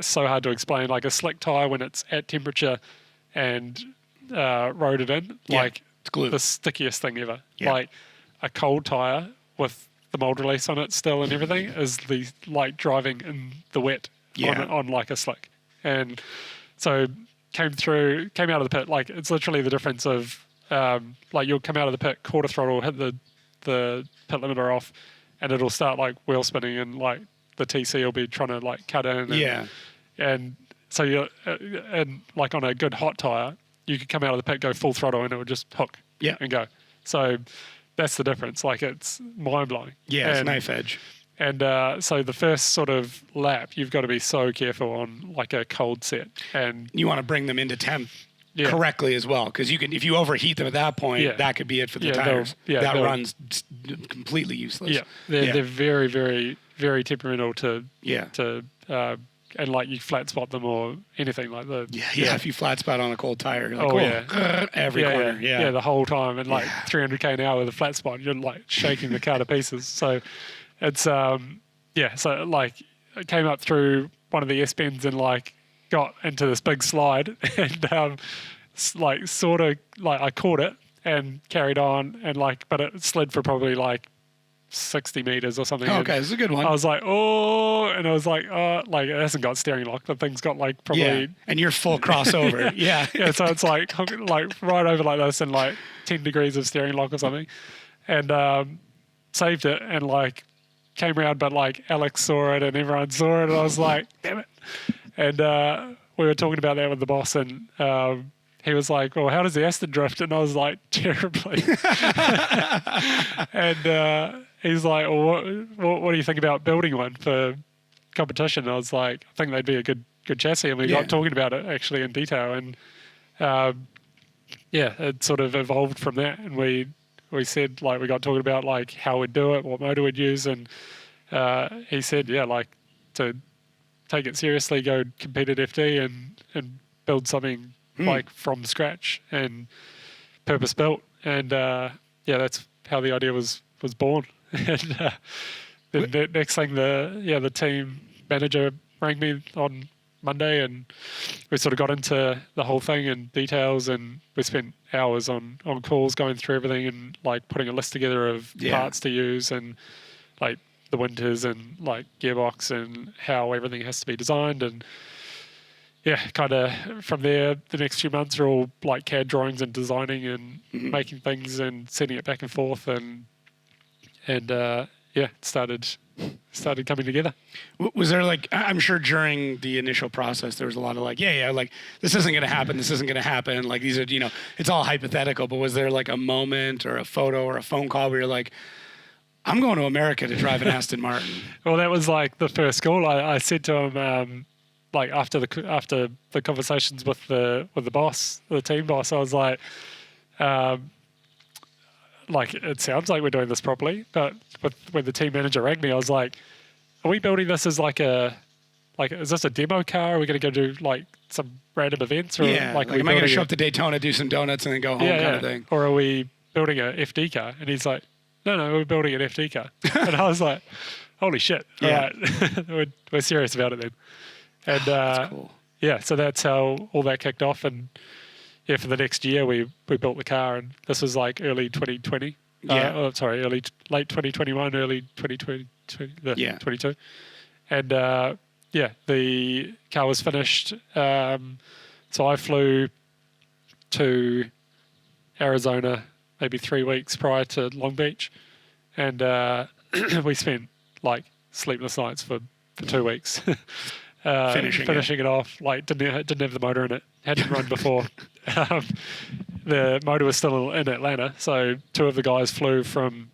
so hard to explain. Like a slick tire when it's at temperature and rode it in, like it's glue. The stickiest thing ever. Yeah. Like a cold tire with the mold release on it still and everything is the like driving in the wet on like a slick. And so came out of the pit, like it's literally the difference of like you'll come out of the pit, quarter throttle, hit the pit limiter off, and it'll start like wheel spinning, and like the TC will be trying to like cut in. And so you're and like on a good hot tire, you could come out of the pit, go full throttle, and it would just hook and go. So that's the difference. Like it's mind blowing. Yeah, it's knife edge. And so the first sort of lap, you've got to be so careful on like a cold set, and you want to bring them into temp correctly as well, because you can, if you overheat them at that point, that could be it for the tires. That run's completely useless. They're very, very, very temperamental to and like you flat spot them or anything like the if you flat spot on a cold tire, you're like, every corner, the whole time, and like 300k an hour with a flat spot, you're like shaking the car to pieces. So it's so like I came up through one of the S bends and like got into this big slide, and like sort of like I caught it and carried on, and like but it slid for probably like 60 meters or something. Oh, okay, this is a good one. I was like, and I was like, like it hasn't got steering lock. The thing's got like probably and you're full crossover. So it's like right over like this and like 10 degrees of steering lock or something, and saved it and like came around, but like Alex saw it and everyone saw it, and I was like, damn it. And we were talking about that with the boss, and he was like, well, how does the Aston drift? And I was like, terribly. And he's like, well, what do you think about building one for competition? And I was like, I think they'd be a good chassis. And we got talking about it actually in detail. And it sort of evolved from that. And we said, like, we got talking about like how we'd do it, what motor we'd use. And he said, like to take it seriously, go compete at FD and build something like from scratch and purpose built. And that's how the idea was born. And the next thing, the team manager rang me on Monday, and we sort of got into the whole thing in details, and we spent hours on calls going through everything and like putting a list together of parts to use and like the winters and like gearbox and how everything has to be designed. And kind of from there, the next few months are all like CAD drawings and designing and making things and sending it back and forth, and it started coming together. Was there like, I'm sure during the initial process, there was a lot of like, like this isn't going to happen. This isn't going to happen. Like these are, it's all hypothetical, but was there like a moment or a photo or a phone call where you're like, I'm going to America to drive an Aston Martin? Well, that was like the first call. I said to him, like after the conversations with the boss, the team boss, I was like, it sounds like we're doing this properly, but when the team manager rang me, I was like, are we building this as is this a demo car? Are we going to go do like some random events? Or am I going to show up to Daytona, do some donuts, and then go home kind of thing? Or are we building a FD car? And he's like, no, we're building an FD car. And I was like, holy shit. All right. we're serious about it then. And that's cool. So that's how all that kicked off. And for the next year, we built the car, and this was like early 2020. Late 2021, early 2020, 22. And the car was finished. So I flew to Arizona maybe 3 weeks prior to Long Beach, and we spent like sleepless nights for 2 weeks. Finishing it off, like didn't have the motor in it, hadn't run before. The motor was still in Atlanta, so two of the guys flew from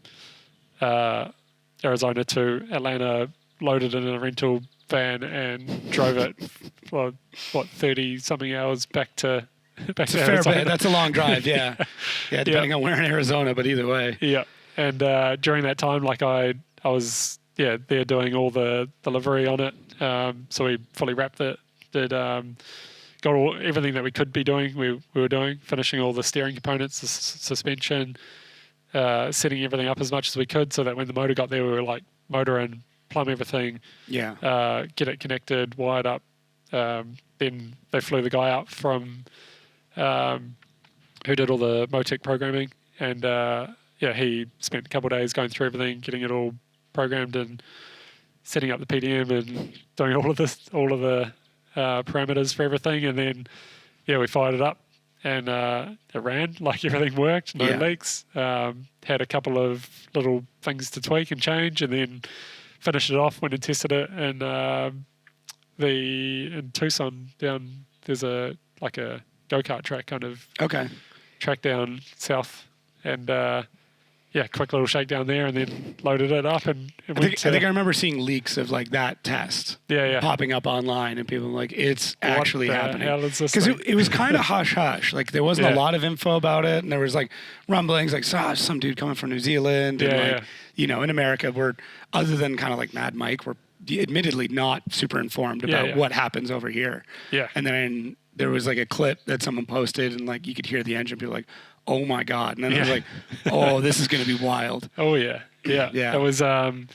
Arizona to Atlanta, loaded it in a rental van, and drove it for 30-something hours back to Arizona. That's a long drive, depending on where in Arizona, but either way. Yeah, and during that time, like I was there doing all the delivery on it. So we fully wrapped it, got everything that we could be doing, we were doing, finishing all the steering components, the suspension, setting everything up as much as we could so that when the motor got there, we were like motor and plumb everything, get it connected, wired up. Then they flew the guy out from who did all the Motec programming, and he spent a couple of days going through everything, getting it all programmed and setting up the PDM and doing all of the parameters for everything. And then we fired it up, and it ran, like everything worked, no leaks. Had a couple of little things to tweak and change, and then finished it off, went and tested it. And in Tucson down, there's a go-kart track kind of track down south, and quick little shakedown there, and then loaded it up. And I think I remember seeing leaks of like that test popping up online, and people were like, it's actually happening. Because it was kind of hush-hush. Like there wasn't a lot of info about it, and there was like rumblings like, some dude coming from New Zealand. And in America, we're, other than kind of like Mad Mike, we're admittedly not super informed about what happens over here. Yeah. And then there was like a clip that someone posted, and like you could hear the engine be like, oh my God. And then I was like, oh, this is going to be wild. Oh yeah. It was, I'm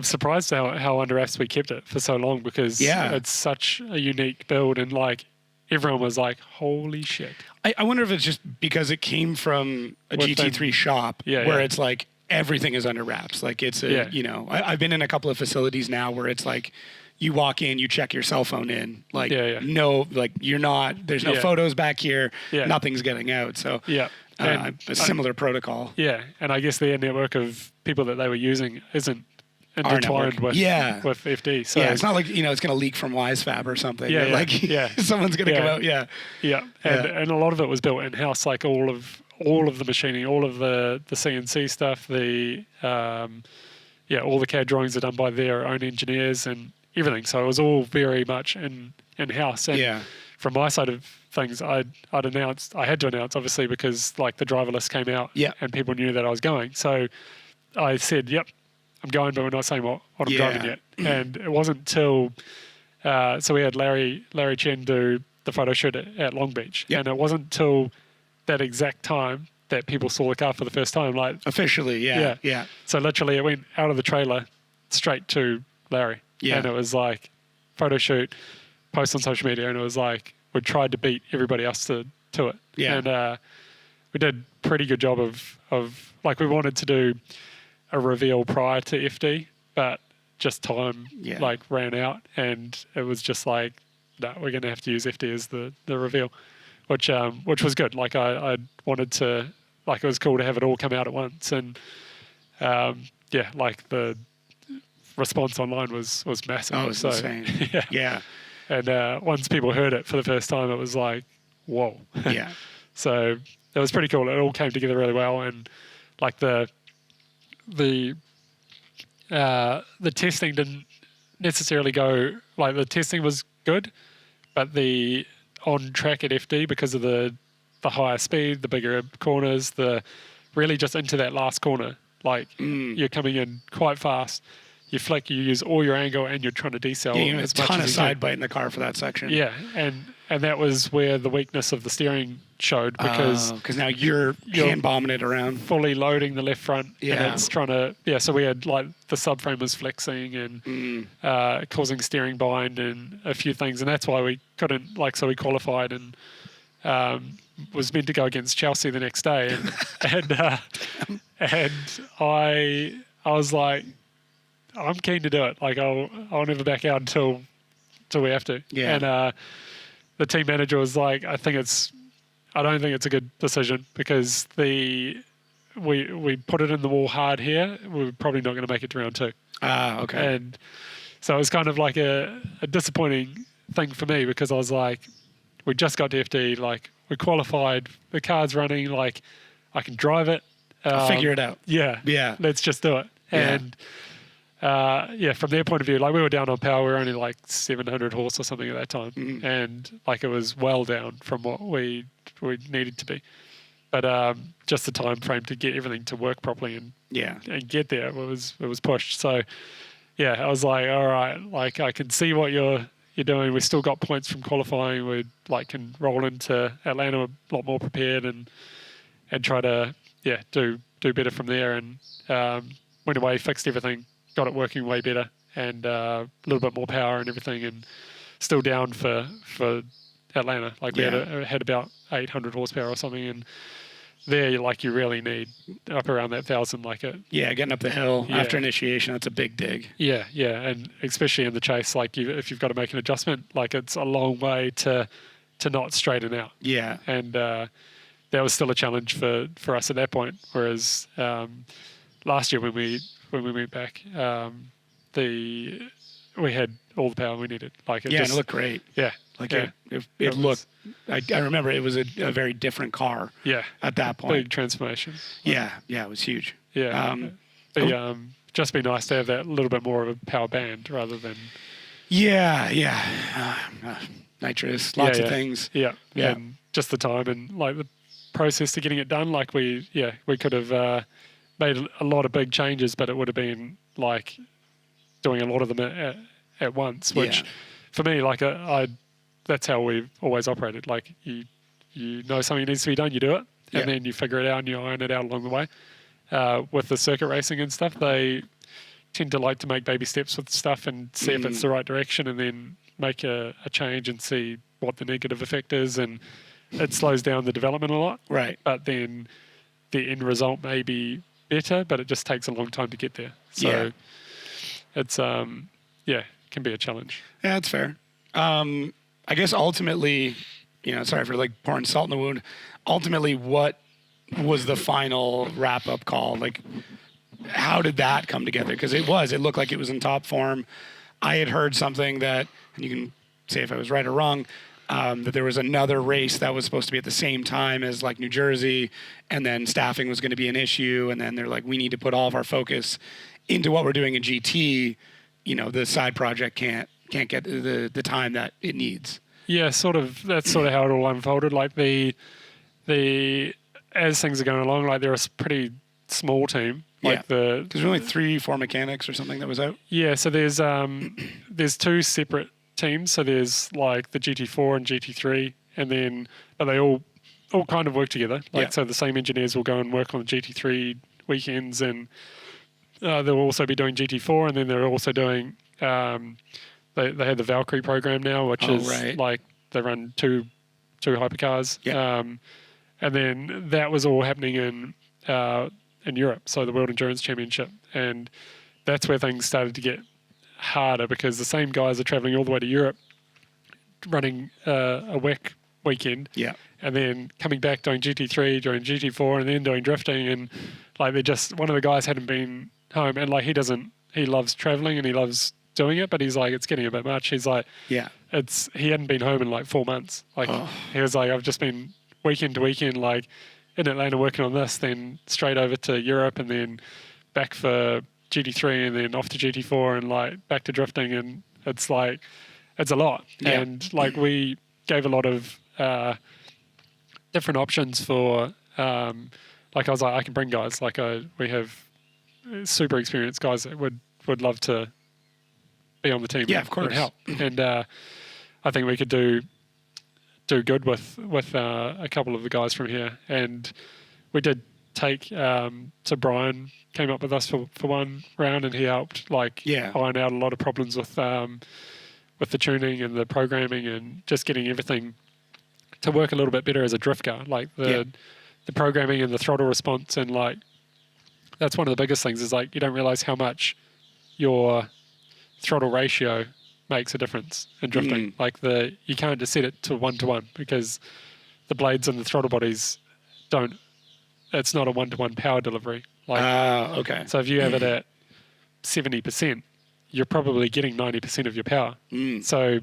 surprised how under wraps we kept it for so long, because it's such a unique build, and like everyone was like, holy shit. I wonder if it's just because it came from a GT3 shop where it's like everything is under wraps. Like it's I've been in a couple of facilities now where it's like, you walk in, you check your cell phone in, like no, like you're not, there's no photos back here, nothing's getting out. So a similar protocol. Yeah, and I guess their network of people that they were using isn't intertwined with FD. So it's not like it's going to leak from WiseFab or something. Yeah, like someone's going to come out. And a lot of it was built in house, like all of the machining, all of the CNC stuff, all the CAD drawings are done by their own engineers and everything. So it was all very much in house. And from my side of things, I had to announce obviously because like the driver list came out and people knew that I was going. So I said, yep, I'm going, but we're not saying what I'm driving yet. And it wasn't till so we had Larry Chen do the photo shoot at Long Beach, and it wasn't till that exact time that people saw the car for the first time, like officially. Yeah. So literally, it went out of the trailer straight to Larry, and it was like photo shoot, post on social media, and it was like we tried to beat everybody else to it. And we did pretty good job of like we wanted to do a reveal prior to FD, but just time like ran out, and it was just like, no, we're going to have to use FD as the reveal, which was good. Like I wanted to, like it was cool to have it all come out at once, and like the response online was massive. Oh, it was insane. Yeah. And once people heard it for the first time, it was like, whoa. Yeah. So it was pretty cool. It all came together really well, and like the testing didn't necessarily go, like the testing was good, but the on track at FD, because of the higher speed, the bigger corners, the really just into that last corner, like you're coming in quite fast, you flick, you use all your angle, and you're trying to decel. Yeah, you have as a ton much of as side bite in the car for that section. Yeah, and that was where the weakness of the steering showed, because now you're hand bombing it around, fully loading the left front, and it's trying to so we had like the subframe was flexing and causing steering bind and a few things, and that's why we couldn't, like, so we qualified and was meant to go against Chelsea the next day, and I was like, I'm keen to do it, like I'll never back out until we have to. And the team manager was like, I don't think it's a good decision, because we put it in the wall hard here, we're probably not going to make it to round 2. Okay. And so it was kind of like a disappointing thing for me, because I was like, we just got to FD, like we qualified, the car's running, like I can drive it. I'll figure it out. Yeah. Let's just do it. And from their point of view, like we were down on power, we were only like 700 horse or something at that time, and like it was well down from what we needed to be, but just the time frame to get everything to work properly and get there was pushed. So I was like, all right, like I can see what you're doing. We still got points from qualifying. We like can roll into Atlanta a lot more prepared and try to do better from there, and went away, fixed everything, got it working way better, and a little bit more power and everything, and still down for Atlanta. Like we had about 800 horsepower or something, and there you really need up around that 1,000. Like getting up the hill after initiation, that's a big dig. Yeah, and especially in the chase, like if you've got to make an adjustment, like it's a long way to not straighten out. Yeah, and that was still a challenge for us at that point. Whereas last year when we went back, we had all the power we needed. Like and it looked great. Yeah, like it looked. I remember it was a very different car. Yeah, at that point, big transformation. Yeah, it was huge. Yeah, just be nice to have that little bit more of a power band rather than. Nitrous, lots of things. Yeah, and just the time and like the process to getting it done. Like we could have made a lot of big changes, but it would have been like doing a lot of them at once, which for me, like that's how we've always operated. Like you know something needs to be done, you do it, and then you figure it out and you iron it out along the way. With the circuit racing and stuff, they tend to like to make baby steps with stuff and see if it's the right direction, and then make a change and see what the negative effect is, and it slows down the development a lot. Right. But then the end result may be better, but it just takes a long time to get there. So it's can be a challenge. Yeah, that's fair. I guess ultimately, sorry for like pouring salt in the wound. Ultimately, what was the final wrap-up call? Like, how did that come together? Because it looked like it was in top form. I had heard something that, and you can say if I was right or wrong, that there was another race that was supposed to be at the same time as like New Jersey, and then staffing was going to be an issue, and then they're like, we need to put all of our focus into what we're doing in GT. You know, the side project can't get the time that it needs. Yeah, sort of. That's sort of how it all unfolded. Like the as things are going along, like they're a pretty small team. Like because there's only 3-4 mechanics or something that was out. Yeah, so there's 2 separate teams. So there's like the GT4 and GT3, and then but they all kind of work together. Like so, the same engineers will go and work on the GT3 weekends, and they'll also be doing GT4, and then they're also doing. They have the Valkyrie program now, which is like they run two hypercars. Yeah. And then that was all happening in Europe, so the World Endurance Championship, and that's where things started to get harder because the same guys are traveling all the way to Europe, running a WEC weekend, and then coming back doing GT3, doing GT4, and then doing drifting, and like they just one of the guys hadn't been home, and like he loves traveling and he loves doing it, but he's like it's getting a bit much. He's like he hadn't been home in like 4 months. Like he was like I've just been weekend to weekend, like in Atlanta working on this, then straight over to Europe, and then back for GT3, and then off to GT4, and like back to drifting, and it's like it's a lot. And like we gave a lot of different options for like I was like I can bring guys like we have super experienced guys that would love to be on the team. Yeah, of course. And help. And I think we could do good with a couple of the guys from here, and we did take so Brian came up with us for one round, and he helped iron out a lot of problems with the tuning and the programming and just getting everything to work a little bit better as a drift car, like the programming and the throttle response, and like that's one of the biggest things is like you don't realize how much your throttle ratio makes a difference in drifting. Like you can't just set it to 1-to-1 because the blades and the throttle bodies it's not a 1-to-1 power delivery. Like so if you have it at 70%, you're probably getting 90% of your power. So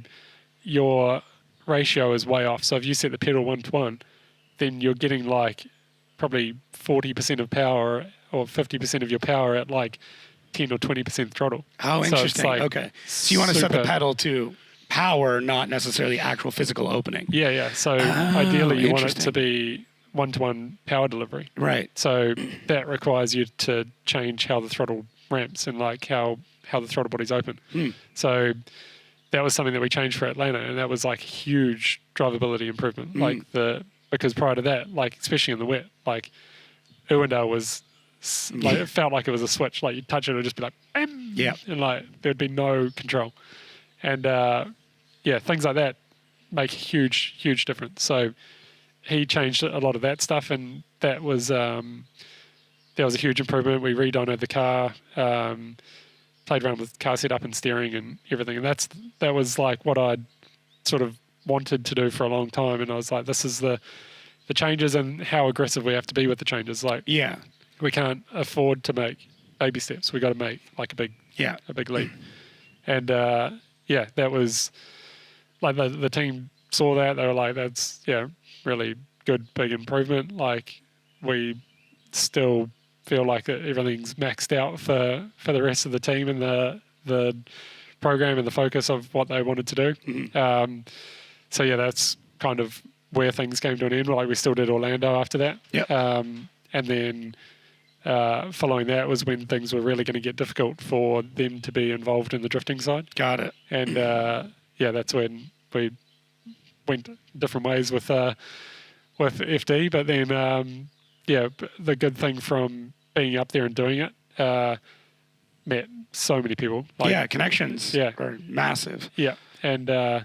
your ratio is way off. So if you set the pedal 1-to-1, then you're getting like probably 40% of power or 50% of your power at like 10 or 20% throttle. Oh, interesting. Like okay. So you want to set the pedal to power, not necessarily actual physical opening. Yeah. So ideally you want it to be 1-to-1 power delivery. Right. So that requires you to change how the throttle ramps and like how the throttle body's open. So that was something that we changed for Atlanta, and that was like a huge drivability improvement. Because prior to that, like especially in the wet, like Uwendale was like it felt like it was a switch. Like you'd touch it, it would just be like bam, and like there'd be no control. And things like that make a huge difference. So he changed a lot of that stuff, and that was a huge improvement. We redone the car, played around with car setup and steering and everything, and that was like what I'd sort of wanted to do for a long time. And I was like, this is the changes and how aggressive we have to be with the changes. Like we can't afford to make baby steps. We got to make like a big leap. And that was like the team saw that. They were like, that's really good, big improvement. Like we still feel like that everything's maxed out for the rest of the team and the program and the focus of what they wanted to do. So that's kind of where things came to an end. Like we still did Orlando after that. And then following that was when things were really going to get difficult for them to be involved in the drifting side. Got it. And that's when we went different ways with FD. But then the good thing from being up there and doing it, met so many people. Connections are massive. And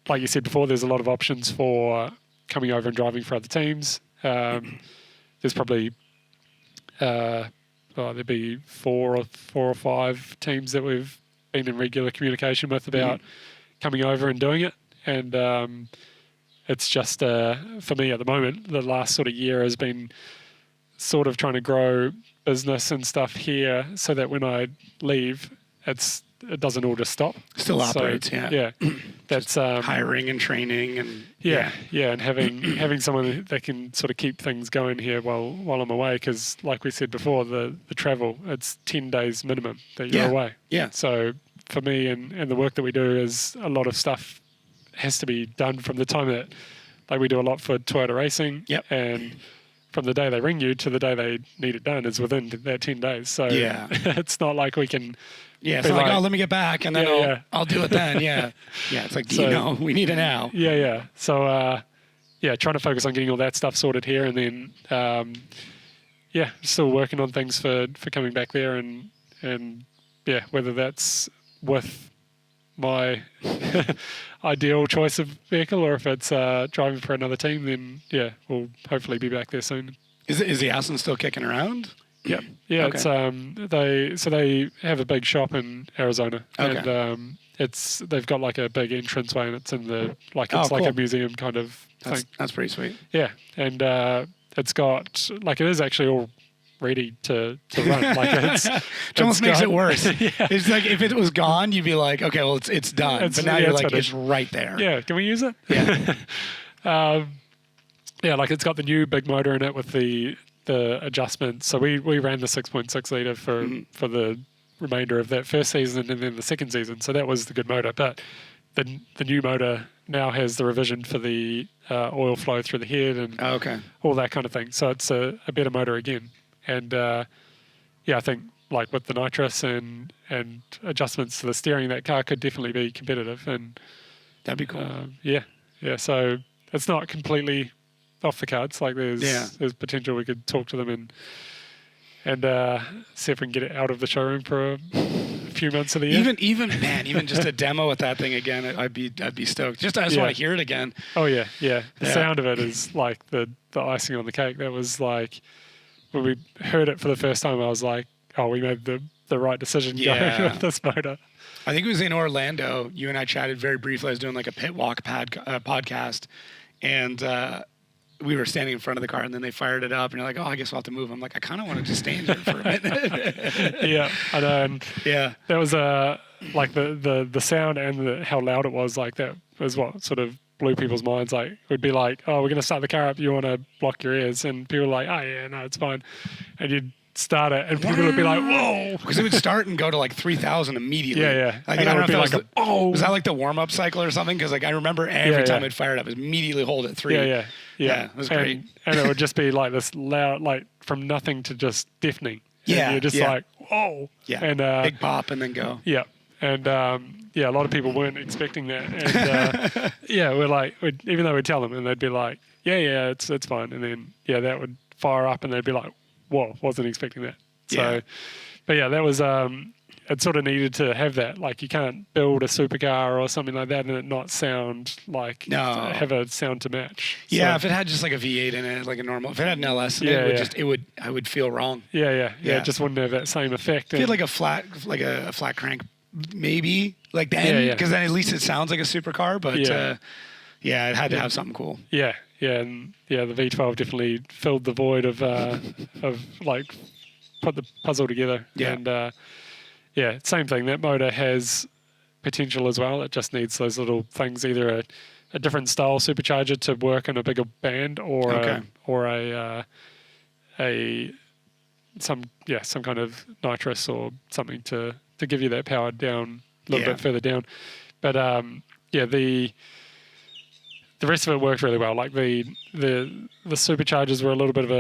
like you said before, there's a lot of options for coming over and driving for other teams. There's probably there'd be four or five teams that we've been in regular communication with about coming over and doing it. And it's just for me at the moment, the last sort of year has been sort of trying to grow business and stuff here so that when I leave, it doesn't all just stop. Still So, operates, yeah. Yeah. That's Hiring and training and yeah, and having someone that can sort of keep things going here while I'm away, because like we said before, the travel, it's 10 days minimum that you're Yeah. away. Yeah. So for me and the work that we do is a lot of stuff has to be done from the time that, like we do a lot for Toyota Racing, Yep. and from the day they ring you to the day they need it done is within that 10 days. So Yeah. it's not like we can. Yeah, it's be not like, like- oh, let me get back and then Yeah. I'll do it then. Yeah. Yeah, it's like, do you So- know? We need it now. Yeah. So, trying to focus on getting all that stuff sorted here, and then, still working on things for coming back there, and whether that's with my ideal choice of vehicle or if it's driving for another team, then we'll hopefully be back there soon. Is the Aston still kicking around? Yeah, yeah. Okay. It's they have a big shop in Arizona, Okay. and they've got like a big entranceway, and it's in the like Oh, it's like a cool. museum kind of thing. That's pretty sweet. Yeah, and it's got like it is actually all ready to run. Like It almost makes it worse. yeah. It's like if it was gone, you'd be like, okay, well, it's done. It's- but now yeah, you're it's like, finished. it's right there. Yeah, can we use it? Yeah. Like it's got the new big motor in it with the adjustments. So we ran the 6.6 litre for the remainder of that first season and then the second season. So that was the good motor. But the new motor now has the revision for the oil flow through the head and Oh, okay. all that kind of thing. So it's a better motor again. And I think like with the nitrous and adjustments to the steering, that car could definitely be competitive. And That'd be cool. yeah. So it's not completely off the cards. Like there's potential we could talk to them and see if we can get it out of the showroom for a few months of the year. Even just a demo with that thing again, I'd be stoked. I just want to hear it again. Oh yeah. The Yeah. sound of it is like the icing on the cake. That was like when we heard it for the first time, I was like, oh, we made the right decision Yeah. going with this motor. I think it was in Orlando. You and I chatted very briefly. I was doing like a pit walk podcast, and we were standing in front of the car, and then they fired it up, and you're like, oh, I guess we'll have to move. I'm like, I kind of want to just stay in there for a minute. Yeah, I know. And Yeah. that was like the sound and how loud it was. Like that was what sort of blew people's minds. Like it would be like, oh, we're going to start the car up. You want to block your ears? And people were like, oh yeah, no, it's fine. And you'd start it, and people would be like, whoa. Because it would start and go to like 3,000 immediately. Yeah. Like, And I it don't know would if be that like was was that like the warm-up cycle or something? Because like I remember every Yeah, time yeah. it fired up, it was immediately hold at 3. Yeah. Yeah, it was great. And it would just be like this loud, like from nothing to just deafening. Yeah, And you're just yeah. like, whoa. Yeah. And Big pop and then go. yeah. And a lot of people weren't expecting that. And we're like, even though we'd tell them, and they'd be like, yeah, it's fine. And then that would fire up, and they'd be like, whoa, wasn't expecting that. So, Yeah. but that was it. Sort of needed to have that. Like you can't build a supercar or something like that and it not sound like have a sound to match. Yeah, So, if it had just like a V8 in it, like a normal, if it had an LS in Yeah, it, yeah. I would feel wrong. yeah, Yeah. it just wouldn't have that same effect. If you had And- like a flat crank, maybe like then, Yeah. because then at least it sounds like a supercar. But Yeah. it had to have something cool. Yeah, and the V12 definitely filled the void of like put the puzzle together. Yeah. And same thing. That motor has potential as well. It just needs those little things, either a different style supercharger to work in a bigger band, or some kind of nitrous or something to give you that power down a little Yeah. bit further down. But the rest of it worked really well. Like the superchargers were a little bit of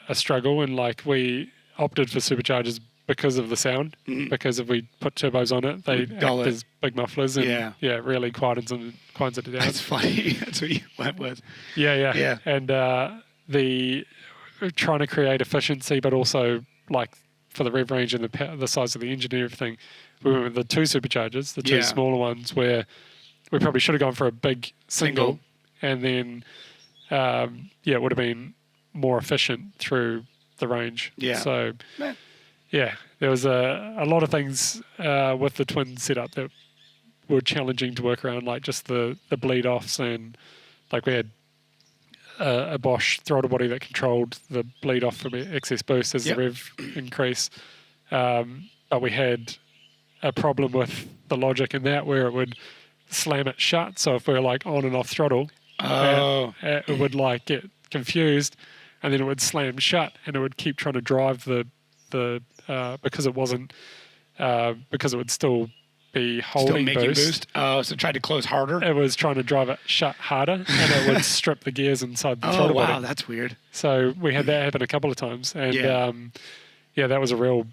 a struggle, and like we opted for superchargers because of the sound. Because if we put turbos on it, they Dull act it. as big mufflers, and it really quiets it down. That's funny. That's what you went with. Yeah. And the trying to create efficiency, but also like for the rev range and the size of the engine and everything, we went with the two superchargers, the two Yeah. smaller ones, where we probably should have gone for a big single. And then, it would have been more efficient through the range. Yeah. So, Man. there was a lot of things with the twin setup that were challenging to work around, like just the bleed offs, and like we had a Bosch throttle body that controlled the bleed off from excess boost as Yep. the rev increase. But we had a problem with the logic in that where it would slam it shut. So if we were like on and off throttle, it would like get confused, and then it would slam shut, and it would keep trying to drive the because it wasn't because it would still be holding Still making boost. boost. Oh, so it tried to close harder. It was trying to drive it shut harder, and it would strip the gears inside the Oh throttle wow, body. that's weird. So we had that happen a couple of times, and that was a real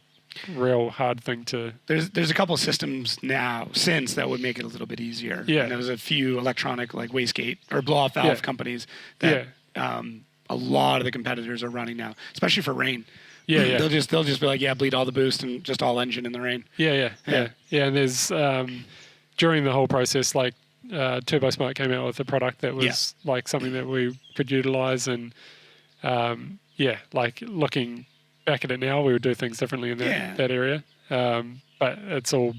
hard thing to. There's a couple of systems now since that would make it a little bit easier. Yeah. And there's a few electronic like wastegate or blow off valve companies that a lot of the competitors are running now, especially for rain. Yeah. They'll just be like, bleed all the boost and just all engine in the rain. Yeah. And there's during the whole process, like Turbo Smart came out with a product that was like something that we could utilize, and like looking back at it now, we would do things differently in that area. But it's all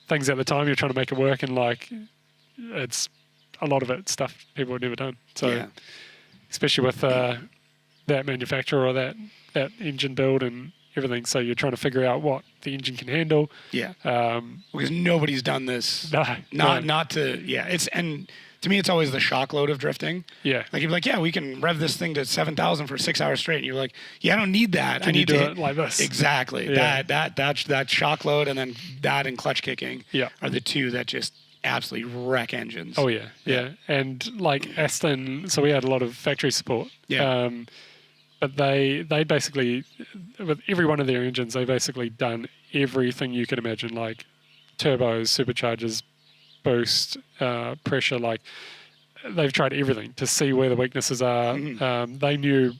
things at the time you're trying to make it work, and like it's a lot of it stuff people had never done. So especially with that manufacturer or that engine build and everything, so you're trying to figure out what the engine can handle. Because nobody's done this. Not to it's, and to me it's always the shock load of drifting. Like you'd be like, we can rev this thing to 7,000 for 6 hours straight, and you're like, I don't need that. Can I need you do to it like this? Exactly. That shock load, and then that and clutch kicking are the two that just absolutely wreck engines. Oh yeah. And like Aston, so we had a lot of factory support. But they basically, with every one of their engines, they basically done everything you could imagine, like turbos, superchargers, boost, pressure. Like they've tried everything to see where the weaknesses are. They knew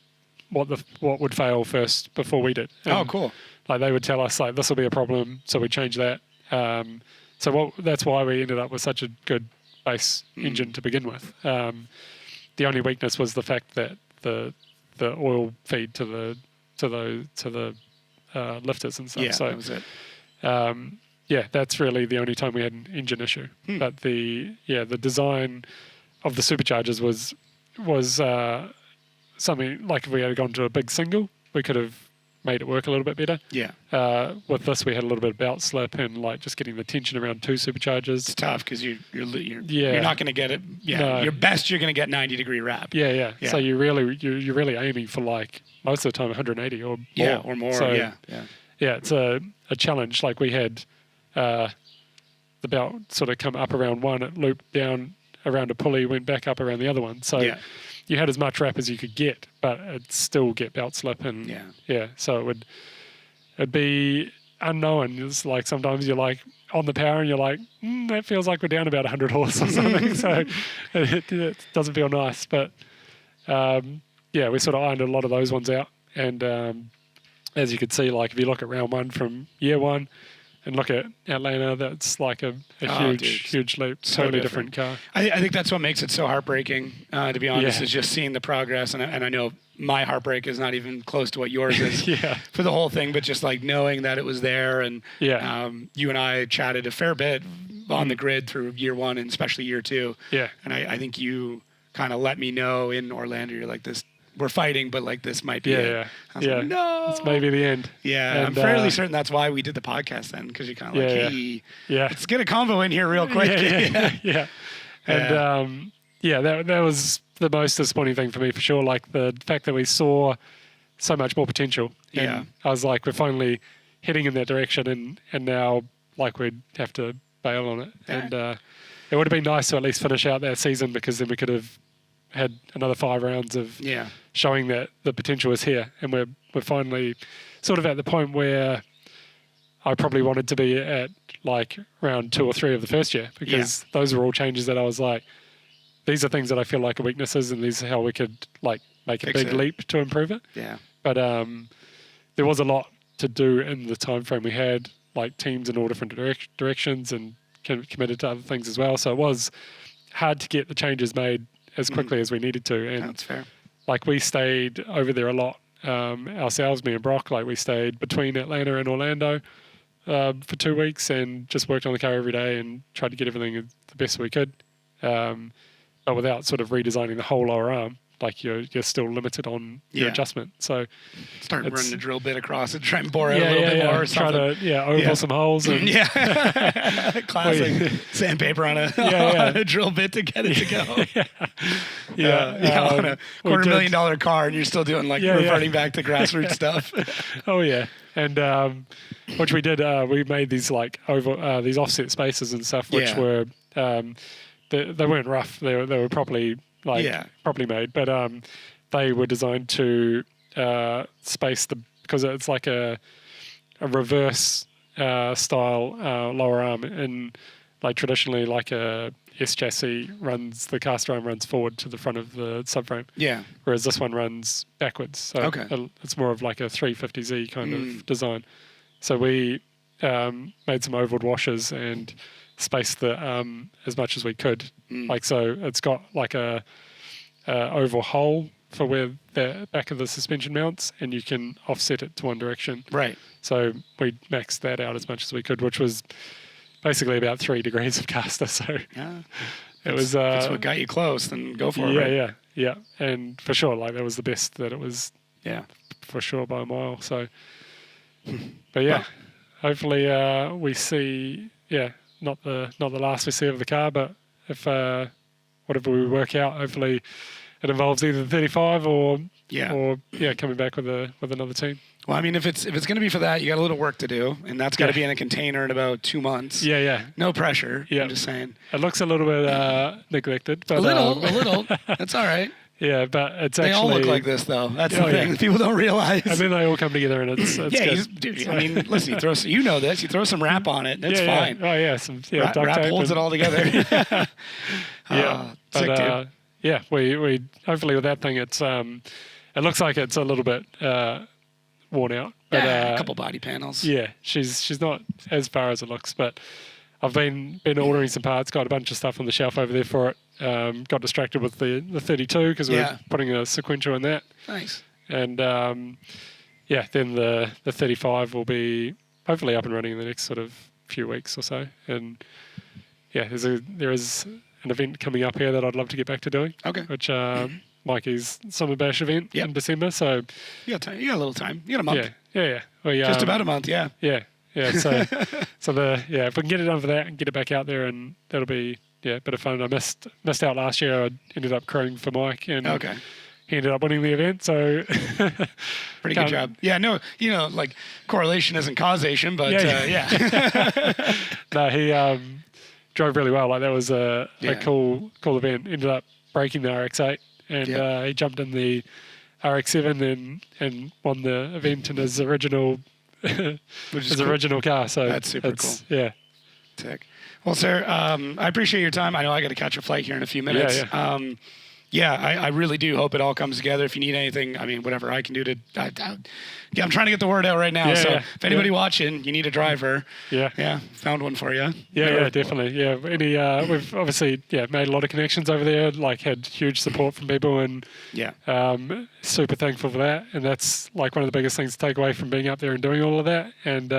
what would fail first before we did. And cool. Like they would tell us like this will be a problem, so we change that. That's why we ended up with such a good base engine to begin with. The only weakness was the fact that the oil feed to the lifters and stuff. That was it. That's really the only time we had an engine issue. But the design of the superchargers was something like if we had gone to a big single, we could have made it work a little bit better. With this, we had a little bit of belt slip and like just getting the tension around two superchargers. It's tough because you're not going to get it. Your best you're going to get 90-degree wrap. So you're really aiming for like most of the time 180 or more. Or more. So, it's a challenge. Like we had the belt sort of come up around one, it looped down around a pulley, went back up around the other one. So you had as much wrap as you could get, but it'd still get belt slip and so it'd be unknown. It's like sometimes you're like on the power and you're like, that feels like we're down about 100 horse or something. So it doesn't feel nice, but we sort of ironed a lot of those ones out. And as you could see, like if you look at round one from year one and look at Atlanta, that's like a huge leap. Totally different car. I think that's what makes it so heartbreaking, to be honest, is just seeing the progress. And I know my heartbreak is not even close to what yours is for the whole thing, but just like knowing that it was there. And you and I chatted a fair bit on the grid through year one and especially year two. And I think you kind of let me know in Orlando, you're like, we're fighting, but like this might be it. I was like, no, it's maybe the end. And I'm fairly certain that's why we did the podcast then, because you're kind of like, let's get a combo in here real quick. And that was the most disappointing thing for me for sure. Like the fact that we saw so much more potential. And I was like, we're finally heading in that direction, and now like we'd have to bail on it. And it would have been nice to at least finish out that season, because then we could have had another 5 rounds of showing that the potential is here, and we're finally sort of at the point where I probably wanted to be at like round 2 or 3 of the first year, because those were all changes that I was like, these are things that I feel like are weaknesses, and these are how we could like make a big leap to improve it. But there was a lot to do in the time frame. We had like teams in all different directions and committed to other things as well, so it was hard to get the changes made as quickly as we needed to. And that's fair. Like we stayed over there a lot ourselves, me and Brock. Like we stayed between Atlanta and Orlando for 2 weeks and just worked on the car every day and tried to get everything the best we could, but without sort of redesigning the whole lower arm. like you're still limited on your Yeah. adjustment. So Start It's- running the drill bit across it, try and bore out a little bit more or Try something. to oval Yeah. some holes. And Yeah, classic sandpaper on a, Yeah. on a drill bit to get it to go. On a we $250,000 car, and you're still doing like Yeah, yeah. reverting back to grassroots stuff. Oh yeah, and which we did. We made these like these offset spaces and stuff, which Yeah. were they weren't rough. They were properly properly made, but they were designed to space because it's like a reverse style lower arm, and like traditionally like a S chassis the cast arm runs forward to the front of the subframe. Yeah. Whereas this one runs backwards. So Okay. it's more of like a 350Z kind of design. So we made some ovaled washers and spaced the as much as we could. Like, so it's got like a oval hole for where the back of the suspension mounts, and you can offset it to one direction. Right. So we maxed that out as much as we could, which was basically about 3 degrees of caster. So Yeah. it was That's what got you close. Then go for it. yeah, Right? yeah. And for sure, like that was the best that it was Yeah. for sure by a mile. So, but yeah, hopefully we see, not the last we see of the car, but if whatever we work out, hopefully it involves either the 35 or coming back with another team. Well, I mean, if it's going to be for that, you got a little work to do, and that's got to be in a container in about 2 months. Yeah. No pressure. Yeah. I'm just saying. It looks a little bit neglected, but A little. That's all right. yeah, but it's They actually all look like this, though. That's the Oh, thing. yeah. People don't realize. And then they all come together, and it's yeah, good. dude. I mean, listen. You know this. You throw some wrap on it, that's yeah, fine. Oh yeah, some duct Wrap tape holds and- it all together. Yeah, sick, dude. yeah, we hopefully with that thing, it's it looks like it's a little bit worn out, but Yeah, a couple body panels. yeah, she's not as far as it looks, but I've been ordering some parts, got a bunch of stuff on the shelf over there for it. Got distracted with the 32 because we're putting a sequential in that, Nice. and then the 35 will be hopefully up and running in the next sort of few weeks or so, and yeah, there is an event coming up here that I'd love to get back to doing. Okay. Which Mikey's Summer Bash event in December. So You got time. You got a little time. You got a month. yeah. Just about a month. Yeah. Yeah. So if we can get it done for that and get it back out there, and that'll be a bit of fun. I missed out last year. I ended up crewing for Mike, and Okay. he ended up winning the event. So Pretty good job. Yeah. No. Like correlation isn't causation, but yeah. No, he drove really well. Like that was a cool event. Ended up breaking the RX-8, and he jumped in the RX-7 and won the event in his original original car. So That's super cool. Yeah. Sick. Well, sir, I appreciate your time. I know I got to catch a flight here in a few minutes. I really do hope it all comes together. If you need anything, I mean, whatever I can do to, I'm trying to get the word out right now. If anybody watching, you need a driver. Yeah. Found one for you. Yeah, definitely. Yeah, we've obviously made a lot of connections over there. Like had huge support from people, and super thankful for that. And that's like one of the biggest things to take away from being up there and doing all of that. And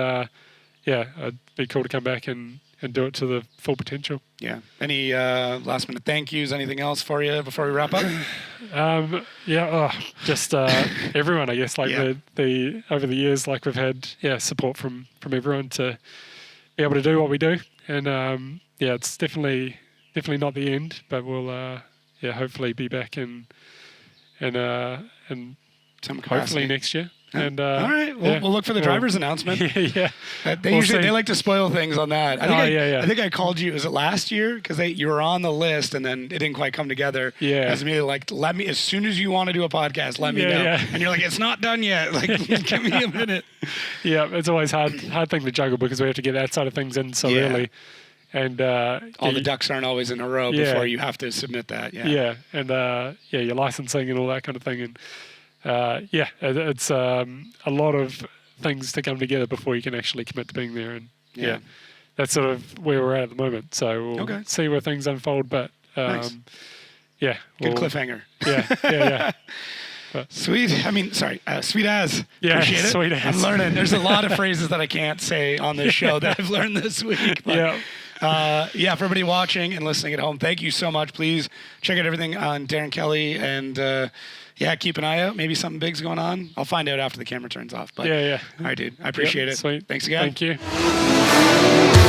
it'd be cool to come back and do it to the full potential. Yeah. Any last minute thank yous? Anything else for you before we wrap up? Just everyone, I guess. Like the over the years, like we've had support from everyone to be able to do what we do, and it's definitely not the end, but we'll hopefully be back in Some hopefully capacity. next year. And all right, we'll look for the driver's announcement. Yeah. They like to spoil things on that. I think I called you. Was it last year? Because you were on the list and then it didn't quite come together. Yeah. As me like, let me as soon as you want to do a podcast, let me know. Yeah. And you're like, it's not done yet. Like, give me a minute. Yeah, it's always hard thing to juggle because we have to get that side of things in so early, and all the ducks aren't always in a row before you have to submit that. Yeah. And your licensing and all that kind of thing, and it's a lot of things to come together before you can actually commit to being there, and that's sort of where we're at the moment. So we'll see where things unfold, but Nice. good Cliffhanger. Yeah. Sweet. I mean, sorry. Sweet as. Yeah, Appreciate it. sweet as. I'm learning. There's a lot of phrases that I can't say on this show that I've learned this week. But, Yeah, for everybody watching and listening at home, thank you so much. Please check out everything on Darren Kelly and yeah, keep an eye out. Maybe something big's going on. I'll find out after the camera turns off. But Yeah. all right, dude. I appreciate it. Sweet. Thanks again. Thank you.